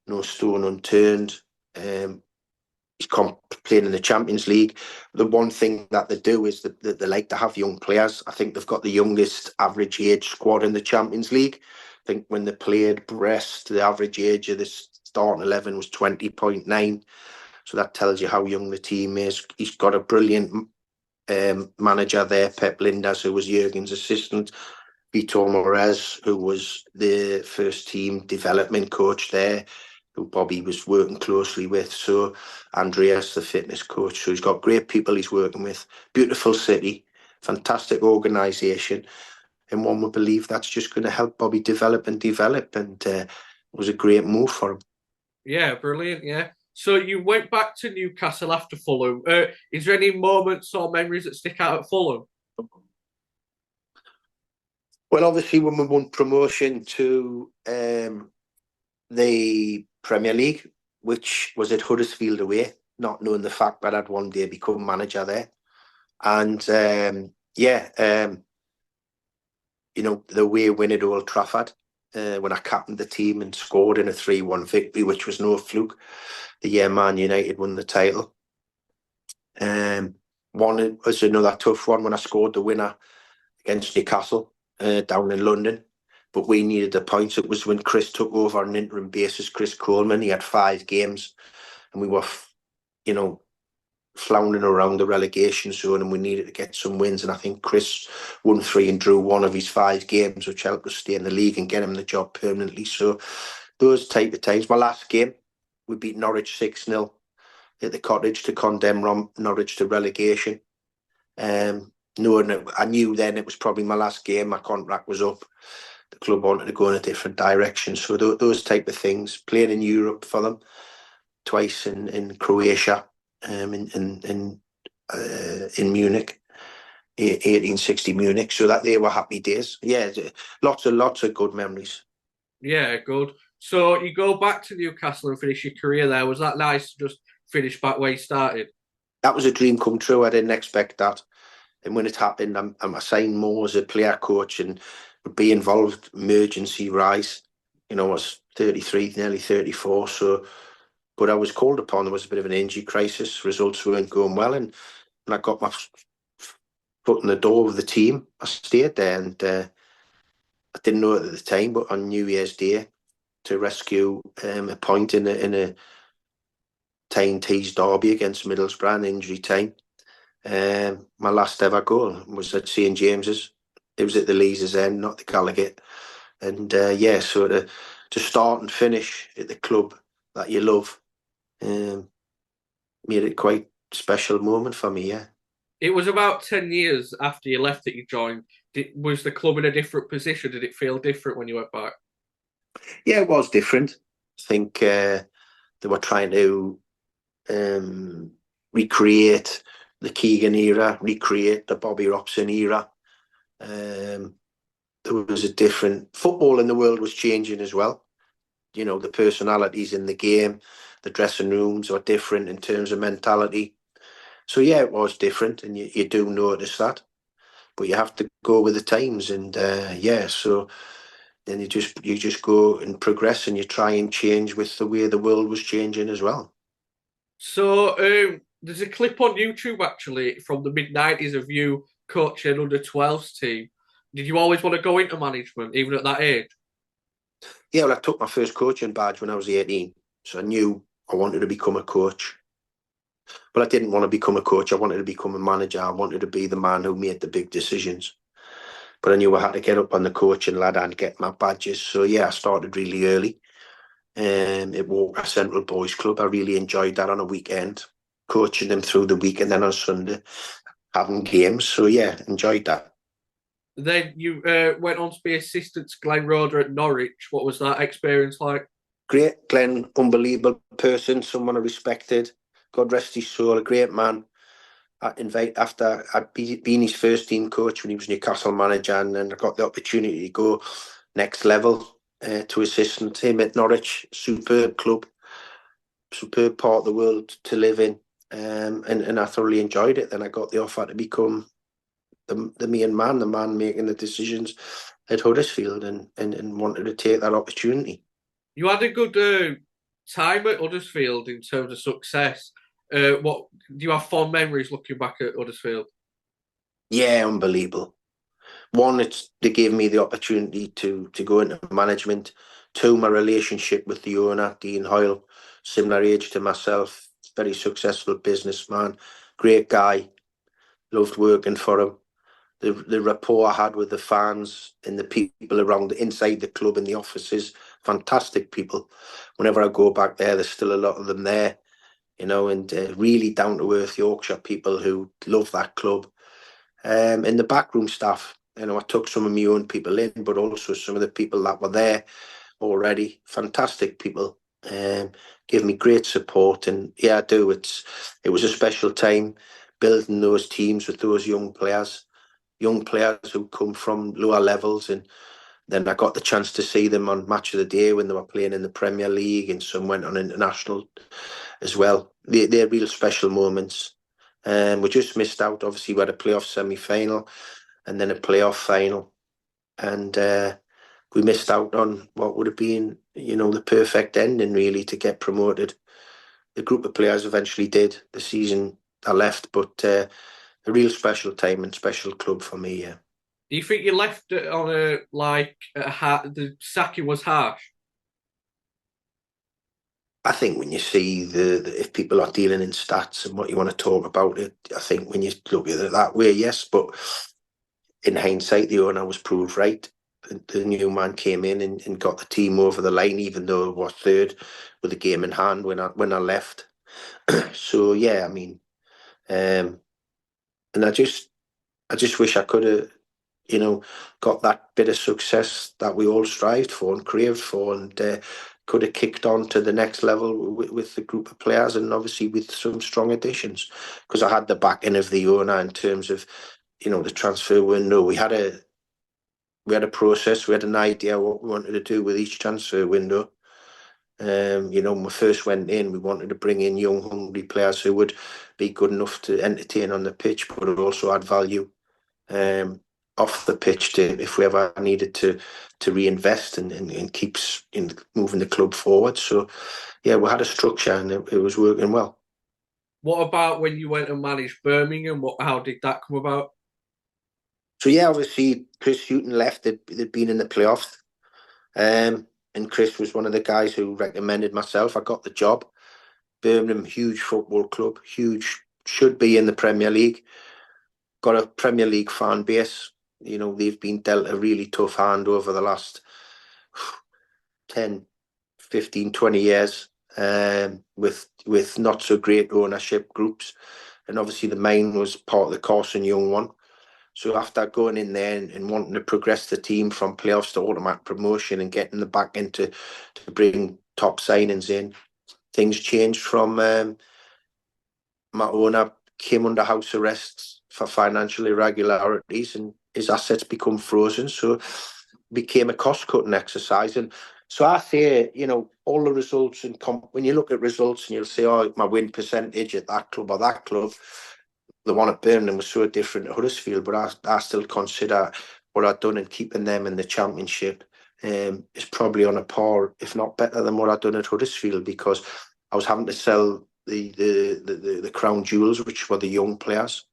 no stone unturned. He's playing in the Champions League. The one thing that they do is that they like to have young players. I think they've got the youngest average age squad in the Champions League. I think when they played Brest, the average age of the starting 11 was 20.9. So that tells you how young the team is. He's got a brilliant manager there, Pep Linders, who was Jurgen's assistant. Vitor Moraes, who was the first team development coach there, who Bobby was working closely with. So Andreas, the fitness coach. So he's got great people he's working with. Beautiful city, fantastic organisation. And one would believe that's just going to help Bobby develop. And it was a great move for him. Yeah, brilliant. Yeah. So you went back to Newcastle after Fulham. Is there any moments or memories that stick out at Fulham? Well, obviously, when we won promotion to the Premier League, which was at Huddersfield away, not knowing the fact that I'd one day become manager there. And the way win at Old Trafford, when I captained the team and scored in a 3-1 victory, which was no fluke, the year Man United won the title. One was another tough one when I scored the winner against Newcastle down in London. But we needed the points. It was when Chris took over on an interim basis, Chris Coleman. He had 5 games and we were, floundering around the relegation zone and we needed to get some wins. And I think Chris won 3 and drew 1 of his 5 games, which helped us stay in the league and get him the job permanently. So those type of times. My last game, we beat Norwich 6-0 at the cottage to condemn Norwich to relegation. Knowing I knew then it was probably my last game, my contract was up. The club wanted to go in a different direction. So those type of things. Playing in Europe for them, twice in Croatia, in Munich, 1860 Munich. So that they were happy days. Yeah, lots of good memories. Yeah, good. So you go back to Newcastle and finish your career there. Was that nice to just finish back where you started? That was a dream come true. I didn't expect that. And when it happened, I'm assigned more as a player coach and would be involved emergency rise. I was 33, nearly 34. So, but I was called upon. There was a bit of an injury crisis. Results weren't going well. And when I got my foot in the door of the team, I stayed there. And I didn't know it at the time, but on New Year's Day, to rescue a point in a tying tees derby against Middlesbrough in injury time. My last ever goal was at St James's. It was at the Leazes End, not the Gallagher. And so to start and finish at the club that you love made it quite a special moment for me, yeah. It was about 10 years after you left that you joined. Was the club in a different position? Did it feel different when you went back? Yeah, it was different. I think they were trying to recreate the Keegan era, recreate the Bobby Robson era. There was a different football in the world was changing as well. The personalities in the game, the dressing rooms are different in terms of mentality. So yeah, it was different, and you do notice that. But you have to go with the times, and so then you just go and progress, and you try and change with the way the world was changing as well. So there's a clip on YouTube actually from the mid 90s of you coaching under 12s team. Did you always want to go into management, even at that age? Yeah, well, I took my first coaching badge when I was 18, so I knew I wanted to become a coach. But I didn't want to become a coach. I wanted to become a manager. I wanted to be the man who made the big decisions. But I knew I had to get up on the coaching ladder and get my badges. So yeah, I started really early. At Wallsend Boys Club. I really enjoyed that on a weekend, coaching them through the week, and then on Sunday having games. So yeah, enjoyed that. Then you went on to be assistant to Glenn Roder at Norwich. What was that experience like? Great, Glenn, unbelievable person, someone I respected. God rest his soul, a great man. After I'd been his first team coach when he was Newcastle manager, and then I got the opportunity to go next level to assistant him at Norwich. Superb club, superb part of the world to live in, and I thoroughly enjoyed it. Then I got the offer to become the main man, the man making the decisions at Huddersfield, and wanted to take that opportunity. You had a good time at Huddersfield in terms of success. What do you have fond memories looking back at Huddersfield? Yeah, unbelievable. One, they gave me the opportunity to go into management. Two, my relationship with the owner, Dean Hoyle, similar age to myself, very successful businessman, great guy, loved working for him. The rapport I had with the fans and the people around inside the club and the offices, fantastic people. Whenever I go back there, there's still a lot of them there, and really down to earth Yorkshire people who love that club. And the backroom staff, I took some of my own people in, but also some of the people that were there already, fantastic people. Give me great support, and yeah, I do. It was a special time building those teams with those young players who come from lower levels, and then I got the chance to see them on Match of the Day when they were playing in the Premier League, and some went on international as well. They're real special moments. We just missed out. Obviously, we had a playoff semi-final and then a playoff final, and we missed out on what would have been, the perfect ending really to get promoted. The group of players eventually did. The season I left, but a real special time and special club for me. Yeah. Do you think you left it on the sacking was harsh? I think when you see if people are dealing in stats and what you want to talk about it, I think when you look at it that way, yes. But in hindsight, the owner was proved right. The new man came in and got the team over the line, even though it was third with the game in hand when I left. So yeah, I mean, and I just wish I could have, got that bit of success that we all strived for and craved for, and could have kicked on to the next level with the group of players, and obviously with some strong additions, because I had the backing of the owner in terms of, the transfer window. We had a process, we had an idea what we wanted to do with each transfer window. When we first went in, we wanted to bring in young, hungry players who would be good enough to entertain on the pitch, but would also add value off the pitch to if we ever needed to reinvest and keeps in moving the club forward. So yeah, we had a structure, and it was working well. What about when you went and managed Birmingham? How did that come about? So yeah, obviously Chris Hughton left. They'd been in the playoffs, and Chris was one of the guys who recommended myself. I got the job. Birmingham, huge football club, huge, should be in the Premier League. Got a Premier League fan base. They've been dealt a really tough hand over the last 10, 15, 20 years, with not so great ownership groups. And obviously the main was part of the Carson Young one. So after going in there and wanting to progress the team from playoffs to automatic promotion and getting the back into to bring top signings in, things changed from my owner came under house arrest for financial irregularities, and his assets become frozen. So it became a cost-cutting exercise. And so I say, all the results and when you look at results and you'll say, oh, my win percentage at that club or that club, the one at Birmingham was so different to Huddersfield, but I still consider what I've done in keeping them in the championship, is probably on a par, if not better than what I'd done at Huddersfield, because I was having to sell the crown jewels, which were the young players,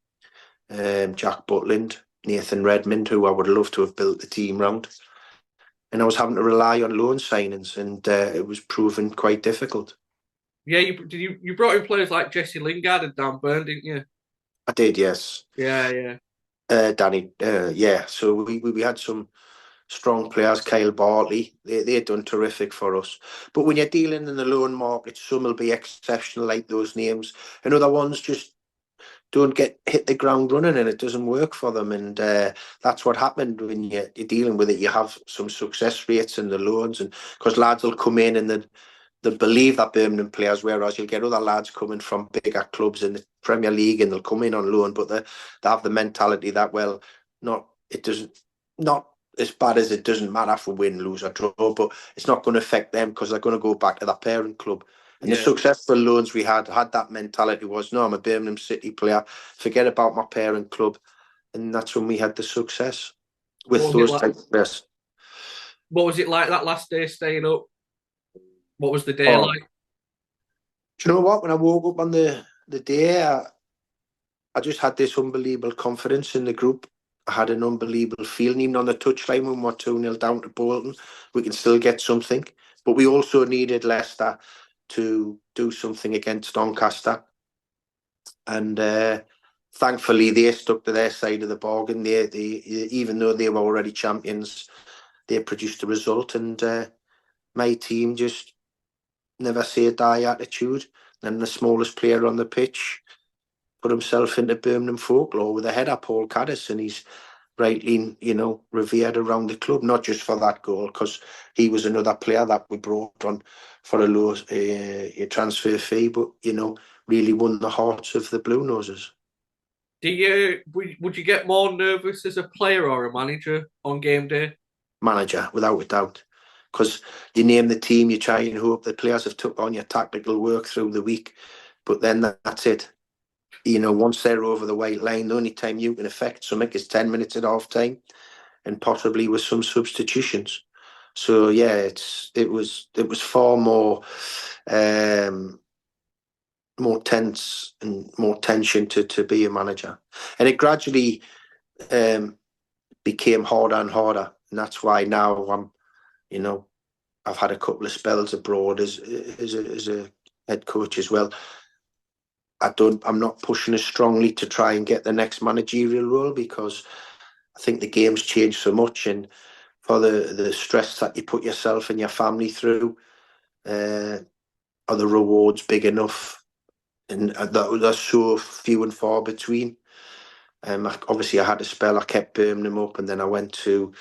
Jack Butland, Nathan Redmond, who I would love to have built the team round. And I was having to rely on loan signings, and it was proving quite difficult. Yeah, you brought in players like Jesse Lingard and Dan Burn, didn't you? I did, yes. Yeah, yeah. Danny, yeah. So we had some strong players, Kyle Bartley. They've done terrific for us. But when you're dealing in the loan market, some will be exceptional, like those names, and other ones just don't get hit the ground running, and it doesn't work for them. And that's what happened when you're dealing with it. You have some success rates in the loans, and because lads will come in and they believe that Birmingham players, whereas you'll get other lads coming from bigger clubs in the Premier League and they'll come in on loan, but they have the mentality that, well, it doesn't, not as bad as it doesn't matter if we win, lose or draw, but it's not going to affect them because they're going to go back to their parent club. And the Yeah. successful loans we had that mentality was, no, I'm a Birmingham City player, forget about my parent club. And that's when we had the success What with was it those like? types of players. What was it like that last day staying up? What was the day Oh, like? do you know what? When I woke up on the day, I just had this unbelievable confidence in the group. I had an unbelievable feeling, even on the touchline when we're 2-0 down to Bolton, we can still get something. But we also needed Leicester to do something against Doncaster. And thankfully, they stuck to their side of the bargain. Even though they were already champions, they produced a result. And my team just never say a die attitude. And the smallest player on the pitch put himself into Birmingham folklore with a header, Paul Caddis, and he's rightly, revered around the club, not just for that goal, because he was another player that we brought on for a low transfer fee, but, really won the hearts of the Blue Noses. Would you get more nervous as a player or a manager on game day? Manager, without a doubt. Because you name the team, you try and hope the players have took on your tactical work through the week, but then that's it. Once they're over the white line, the only time you can affect something is 10 minutes at half time, and possibly with some substitutions. So yeah, it was far more tense and more tension to be a manager, and it gradually became harder and harder, and that's why now I've had a couple of spells abroad as a head coach as well. I'm not pushing as strongly to try and get the next managerial role, because I think the game's changed so much, and for the stress that you put yourself and your family through, are the rewards big enough? And they're so few and far between. Obviously, I had a spell. I kept Birmingham up, and then I went to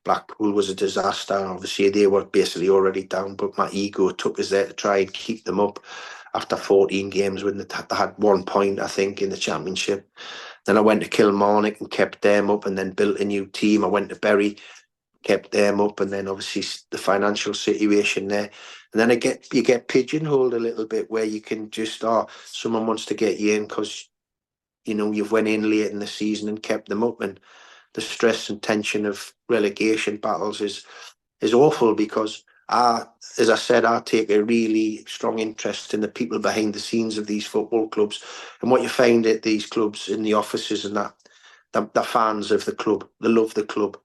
Blackpool. Was a disaster. Obviously, they were basically already down, but my ego took us there to try and keep them up after 14 games when they had 1 point, I think, in the Championship. Then I went to Kilmarnock and kept them up, and then built a new team. I went to Bury, kept them up, and then obviously the financial situation there. And then you get pigeonholed a little bit, where you can just, someone wants to get you in because you've went in late in the season and kept them up, and the stress and tension of relegation battles is awful, because as I said, I take a really strong interest in the people behind the scenes of these football clubs. And what you find at these clubs, in the offices and that, the fans of the club, they love the club.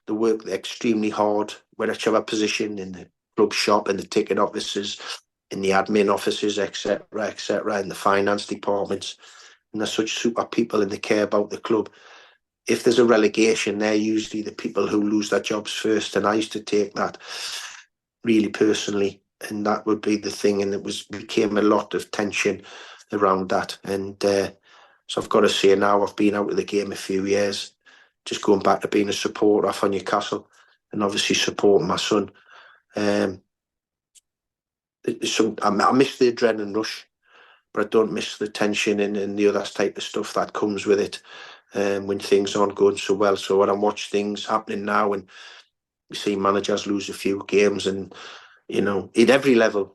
They work extremely hard, whichever position, in the club shop, in the ticket offices, in the admin offices, etc., in the finance departments. And they're such super people, and they care about the club. If there's a relegation, they're usually the people who lose their jobs first. And I used to take that really personally, and that would be the thing. And became a lot of tension around that. And so I've got to say, now I've been out of the game a few years, just going back to being a supporter for Newcastle, and obviously supporting my son. I miss the adrenaline rush, but I don't miss the tension and the other type of stuff that comes with it. When things aren't going so well. So when I watch things happening now, and we see managers lose a few games, and at every level,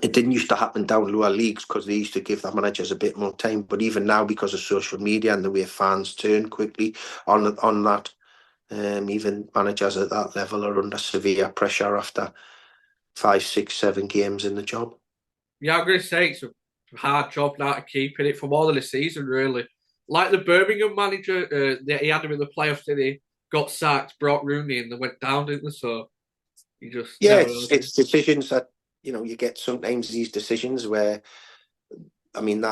it didn't used to happen down lower leagues because they used to give the managers a bit more time. But even now, because of social media and the way fans turn quickly on that, Even managers at that level are under severe pressure after 5, 6, 7 games in the job. Yeah, I'm going to say it's a hard job now to keep in it for more than a season, really. Like the Birmingham manager, he had him in the playoffs, did he? Got sacked, brought Rooney, and they went down, didn't they? So he just Yeah, never it's heard him. it's decisions that you get sometimes these decisions where I mean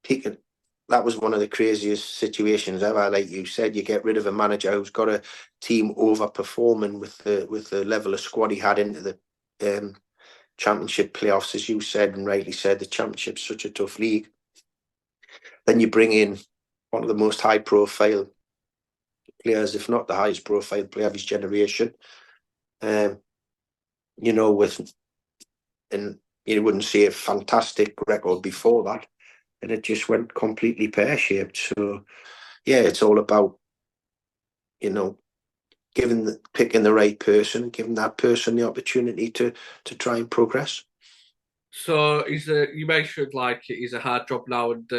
peak- that was one of the craziest situations ever. Like you said, you get rid of a manager who's got a team overperforming with the level of squad he had into the championship playoffs, as you said and rightly said. The championship's such a tough league. Then you bring in one of the most high-profile players, if not the highest profile player of his generation. Um, with and you wouldn't say a fantastic record before that, and it just went completely pear-shaped. So yeah, it's all about picking the right person, giving that person the opportunity to try and progress. So you mentioned like it is a hard job now, and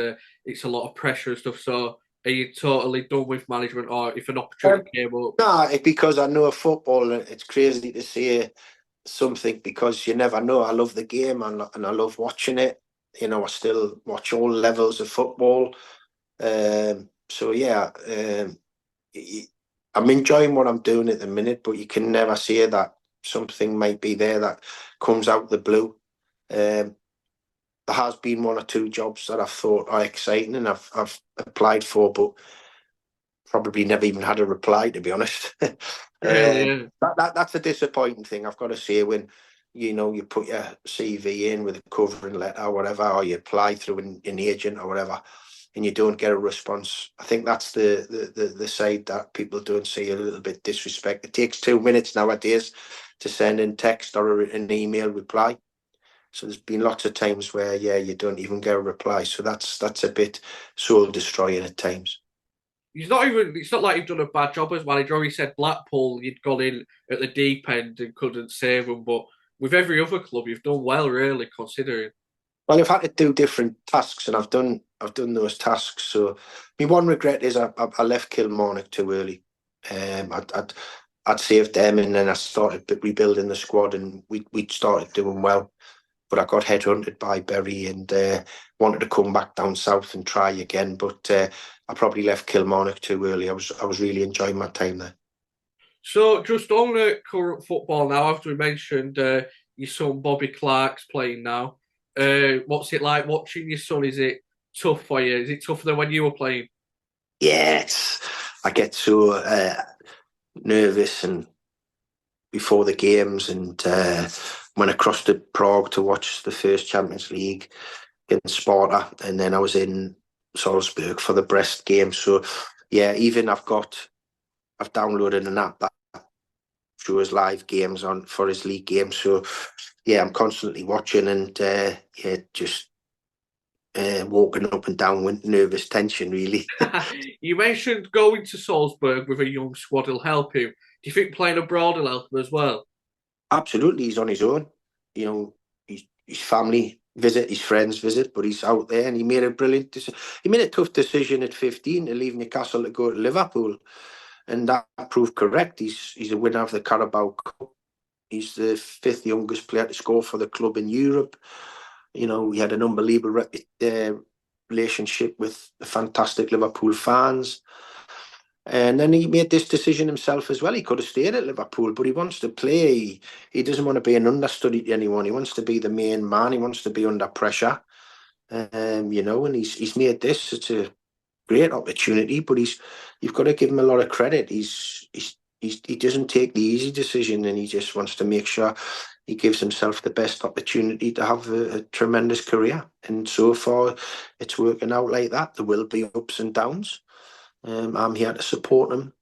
it's a lot of pressure and stuff. So are you totally done with management, or if an opportunity came up? No, because I know football, it's crazy to say something because you never know. I love the game and I love watching it. I still watch all levels of football. So yeah, I'm enjoying what I'm doing at the minute, but you can never say that something might be there that comes out the blue. Um, there has been one or two jobs that I've thought are exciting and I've applied for, but probably never even had a reply, to be honest. Really, yeah. That's a disappointing thing, I've got to say, when you put your CV in with a covering letter or whatever, or you apply through an agent or whatever, and you don't get a response. I think that's the side that people don't see a little bit disrespect. It takes 2 minutes nowadays to send in text or an email reply. So there's been lots of times where, yeah, you don't even get a reply. So that's a bit soul destroying at times. He's not even. It's not like you've done a bad job as manager. He said Blackpool, you'd gone in at the deep end and couldn't save them. But with every other club, you've done well, really, considering. Well, I've had to do different tasks, and I've done those tasks. So, my one regret is I left Kilmarnock too early. I'd saved them, and then I started rebuilding the squad, and we started doing well. But I got headhunted by Bury and wanted to come back down south and try again. But I probably left Kilmarnock too early. I was really enjoying my time there. So, just on the current football now, after we mentioned your son Bobby Clark's playing now, what's it like watching your son? Is it tough for you? Is it tougher than when you were playing? Yes, I get so nervous and before the games, and went across to Prague to watch the first Champions League against Sparta, and then I was in Salzburg for the Brest game. So yeah, even I've downloaded an app that shows live games on for his league games. So yeah, I'm constantly watching and yeah, just walking up and down with nervous tension, really. You mentioned going to Salzburg with a young squad will help him. Do you think playing abroad will help him as well? Absolutely, he's on his own. His family visit, his friends visit, but he's out there, and he made a he made a tough decision at 15 to leave Newcastle to go to Liverpool, and that proved correct. He's a winner of the Carabao Cup. He's the fifth youngest player to score for the club in Europe. He had an unbelievable relationship with the fantastic Liverpool fans. And then he made this decision himself as well. He could have stayed at Liverpool, but he wants to play. He doesn't want to be an understudy to anyone. He wants to be the main man. He wants to be under pressure. And he's made this. It's a great opportunity, but you've got to give him a lot of credit. He doesn't take the easy decision, and he just wants to make sure he gives himself the best opportunity to have a tremendous career. And so far, it's working out like that. There will be ups and downs. I'm here to support him.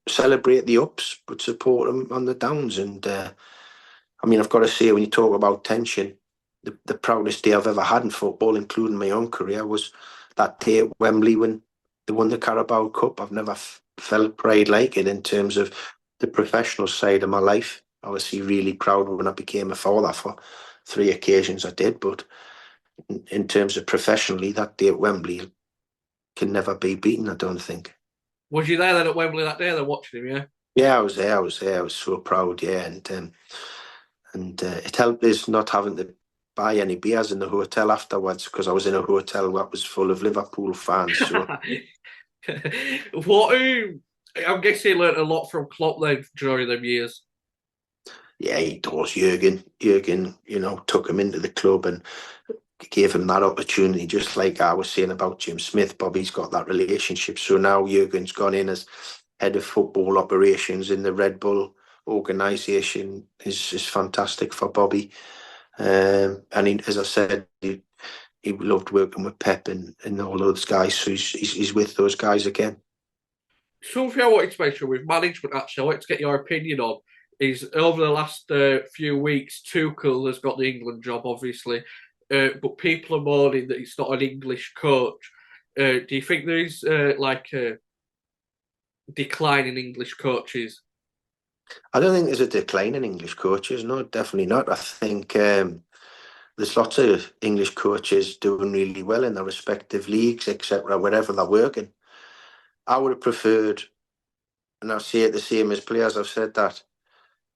Celebrate the ups, but support him on the downs. And I've got to say, when you talk about tension, the proudest day I've ever had in football, including my own career, was that day at Wembley when they won the Carabao Cup. I've never felt pride like it in terms of the professional side of my life. Obviously, really proud when I became a father for 3 occasions I did, but in terms of professionally, that day at Wembley can never be beaten, I don't think. Was you there then at Wembley that day? Then watching him, yeah. Yeah, I was there. I was there. I was so proud. Yeah, and it helped us not having to buy any beers in the hotel afterwards because I was in a hotel that was full of Liverpool fans. So what? I'm guessing he learned a lot from Klopp then during them years. yeah, he does. Jurgen, took him into the club and gave him that opportunity. Just like I was saying about Jim Smith, Bobby's got that relationship. So now Jurgen's gone in as head of football operations in the Red Bull organisation. Is fantastic for Bobby. And as I said, he loved working with Pep and all those guys. So he's with those guys again. Something I wanted to mention with management, actually, I wanted to get your opinion on is over the last few weeks, Tuchel has got the England job, obviously, but people are moaning that he's not an English coach. Do you think there is like a decline in English coaches? I don't think there's a decline in English coaches. No, definitely not. I think there's lots of English coaches doing really well in their respective leagues, etc., wherever they're working. I would have preferred, and I say it the same as players, I've said that.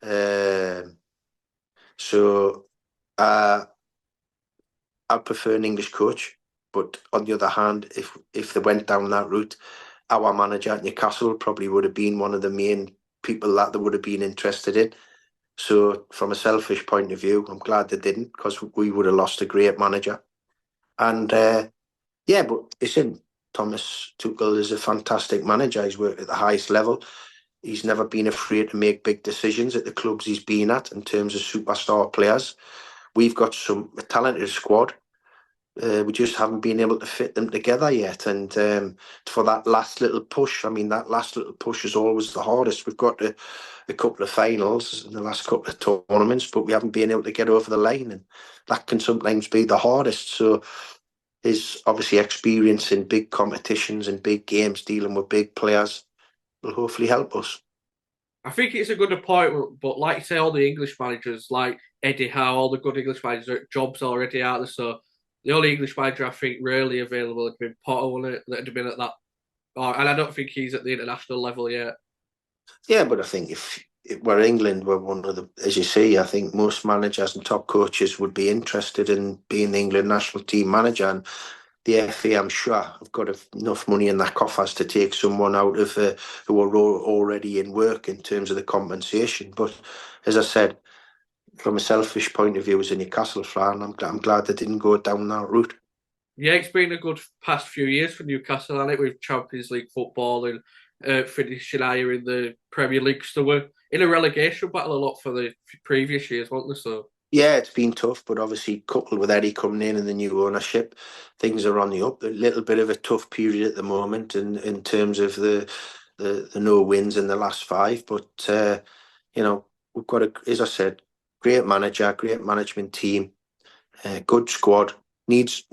Um so uh, I prefer an English coach. But on the other hand, if they went down that route, our manager at Newcastle probably would have been one of the main people that they would have been interested in. So from a selfish point of view, I'm glad they didn't because we would have lost a great manager. And yeah, but listen, Thomas Tuchel is a fantastic manager. He's worked at the highest level. He's never been afraid to make big decisions at the clubs he's been at in terms of superstar players. We've got a talented squad. We just haven't been able to fit them together yet. And for that last little push, I mean, that last little push is always the hardest. We've got a couple of finals in the last couple of tournaments, but we haven't been able to get over the line. And that can sometimes be the hardest. So his obviously experience in big competitions and big games, dealing with big players, will hopefully help us. I think it's a good appointment, but like you say, all the English managers, like Eddie Howe, all the good English managers, jobs already out there. So the only English manager I think really available had been Potter, wasn't it? That had been at that, and I don't think he's at the international level yet. Yeah, but I think if we're England, we're one of the, as you see, I think most managers and top coaches would be interested in being the England national team manager. And the FA, I'm sure, have got enough money in their coffers to take someone out of who are already in work in terms of the compensation. But as I said, from a selfish point of view, as a Newcastle fan, I'm glad they didn't go down that route. Yeah, it's been a good past few years for Newcastle, hasn't it, with Champions League football and finishing higher in the Premier League. So we're in a relegation battle a lot for the previous years, weren't they? So Yeah, it's been tough, but obviously coupled with Eddie coming in and the new ownership, things are on the up. A little bit of a tough period at the moment in terms of the no wins in the last five. But we've got as I said, great manager, great management team, good squad. Needs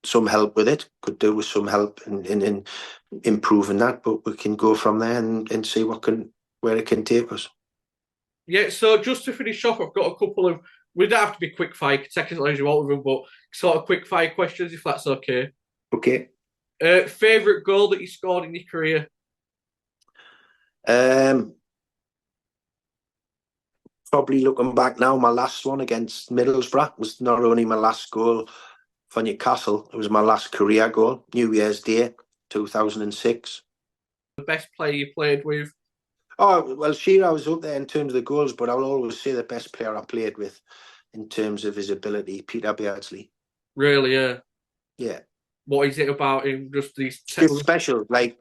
some help with it. Could do with some help in improving that, but we can go from there and see where it can take us. yeah, so just to finish off, I've got a couple of. We don't have to be quick fire, take as long as you want with them, but sort of quick fire questions if that's okay. Okay. Favorite goal that you scored in your career? Um, Probably looking back now, my last one against Middlesbrough was not only my last goal for Newcastle, it was my last career goal, New Year's Day, 2006. The best player you played with? Oh, well, Shearer was up there in terms of the goals, but I will always say the best player I played with in terms of his ability, Peter Beardsley. Really, yeah. Yeah. What is it about him? Just these. It's just special, like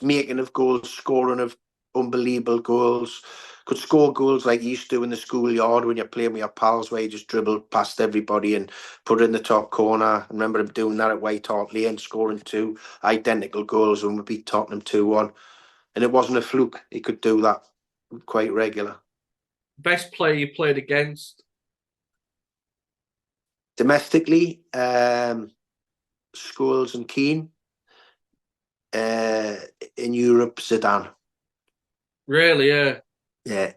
making of goals, scoring of unbelievable goals. Could score goals like you used to in the schoolyard when you're playing with your pals, where you just dribbled past everybody and put it in the top corner. I remember him doing that at White Hart Lane, scoring two identical goals when we beat Tottenham 2-1. And it wasn't a fluke. He could do that quite regular. Best player you played against? Domestically, Scholes and Keane. In Europe, Zidane. Really, yeah. Yeah.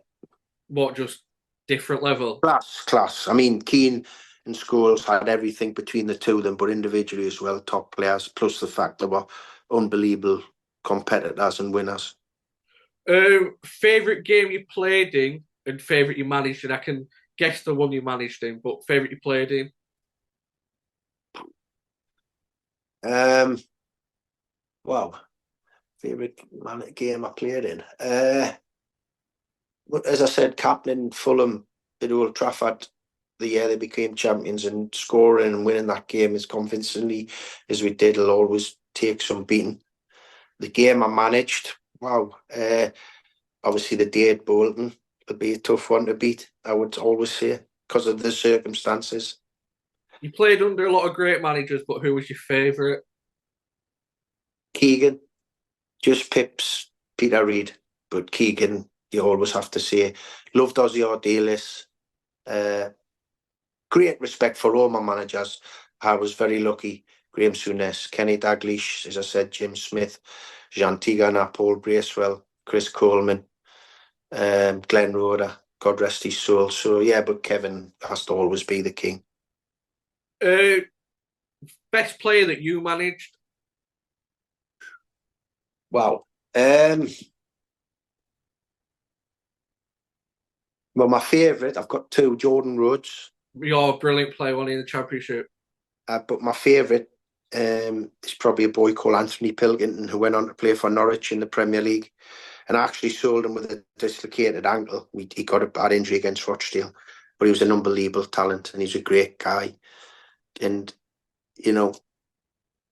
What, just different level? Class. I mean, Keane and Scholes had everything between the two of them, but individually as well, top players, plus the fact they were unbelievable competitors and winners. Favorite game you played in and favorite you managed in. I can guess the one you managed in, but favorite you played in. Um, wow, favorite game I played in. As I said, captain Fulham at Old Trafford the year they became champions, and scoring and winning that game as convincingly as we did will always take some beating. The game I managed, wow, obviously the day at Bolton would be a tough one to beat, I would always say, because of the circumstances. You played under a lot of great managers, but who was your favourite? Keegan, just Pips, Peter Reid, but Keegan, you always have to say. Loved Ozzy Ardiles. Great respect for all my managers. I was very lucky. Graham Souness, Kenny Dalglish, as I said, Jim Smith, Jean Tigana, Paul Bracewell, Chris Coleman, Glenn Roeder, God rest his soul. So yeah, but Kevin has to always be the king. Uh, Best player that you managed? Wow. Well, my favourite, I've got two, Jordan Rhodes. You're a brilliant player, one in the championship. But my favourite is probably a boy called Anthony Pilkington, who went on to play for Norwich in the Premier League. And I actually sold him with a dislocated ankle. He got a bad injury against Rochdale, but he was an unbelievable talent, and he's a great guy. And you know,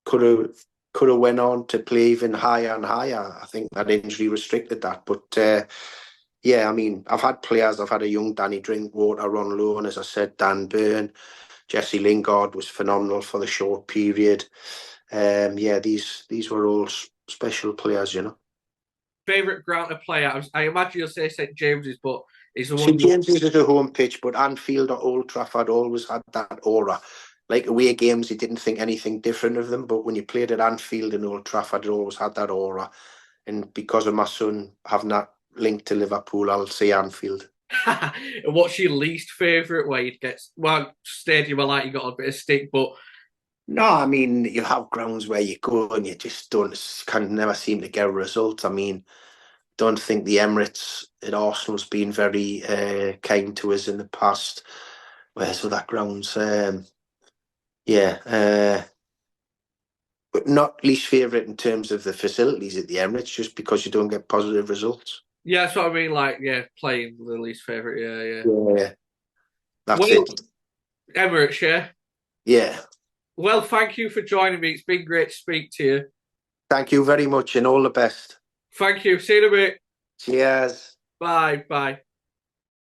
could have went on to play even higher and higher. I think that injury restricted that. But yeah, I mean, I've had players. I've had a young Danny Drinkwater on loan, as I said, Dan Burn, Jesse Lingard was phenomenal for the short period. Yeah, these were all special players, you know. Favourite ground to play at? I imagine you'll say St James's, but is the one St you. James's is a home pitch, but Anfield or Old Trafford always had that aura. Like away games, you didn't think anything different of them, but when you played at Anfield and Old Trafford, it always had that aura. And because of my son having that link to Liverpool, I'll say Anfield. What's your least favourite where you'd get, well, stadium I like you got a bit of stick, but No, I mean, you have grounds where you go and you just can never seem to get a result. I mean, don't think the Emirates at Arsenal's been very kind to us in the past. Where's other grounds? Yeah, but not least favourite in terms of the facilities at the Emirates, just because you don't get positive results. yeah, that's what I mean. Like, yeah, playing the least favourite. Yeah, yeah. Yeah, that's Well, it. Emirates, yeah. Yeah. Well, thank you for joining me. It's been great to speak to you. Thank you very much and all the best. Thank you. See you in a bit. Cheers. Bye. Bye.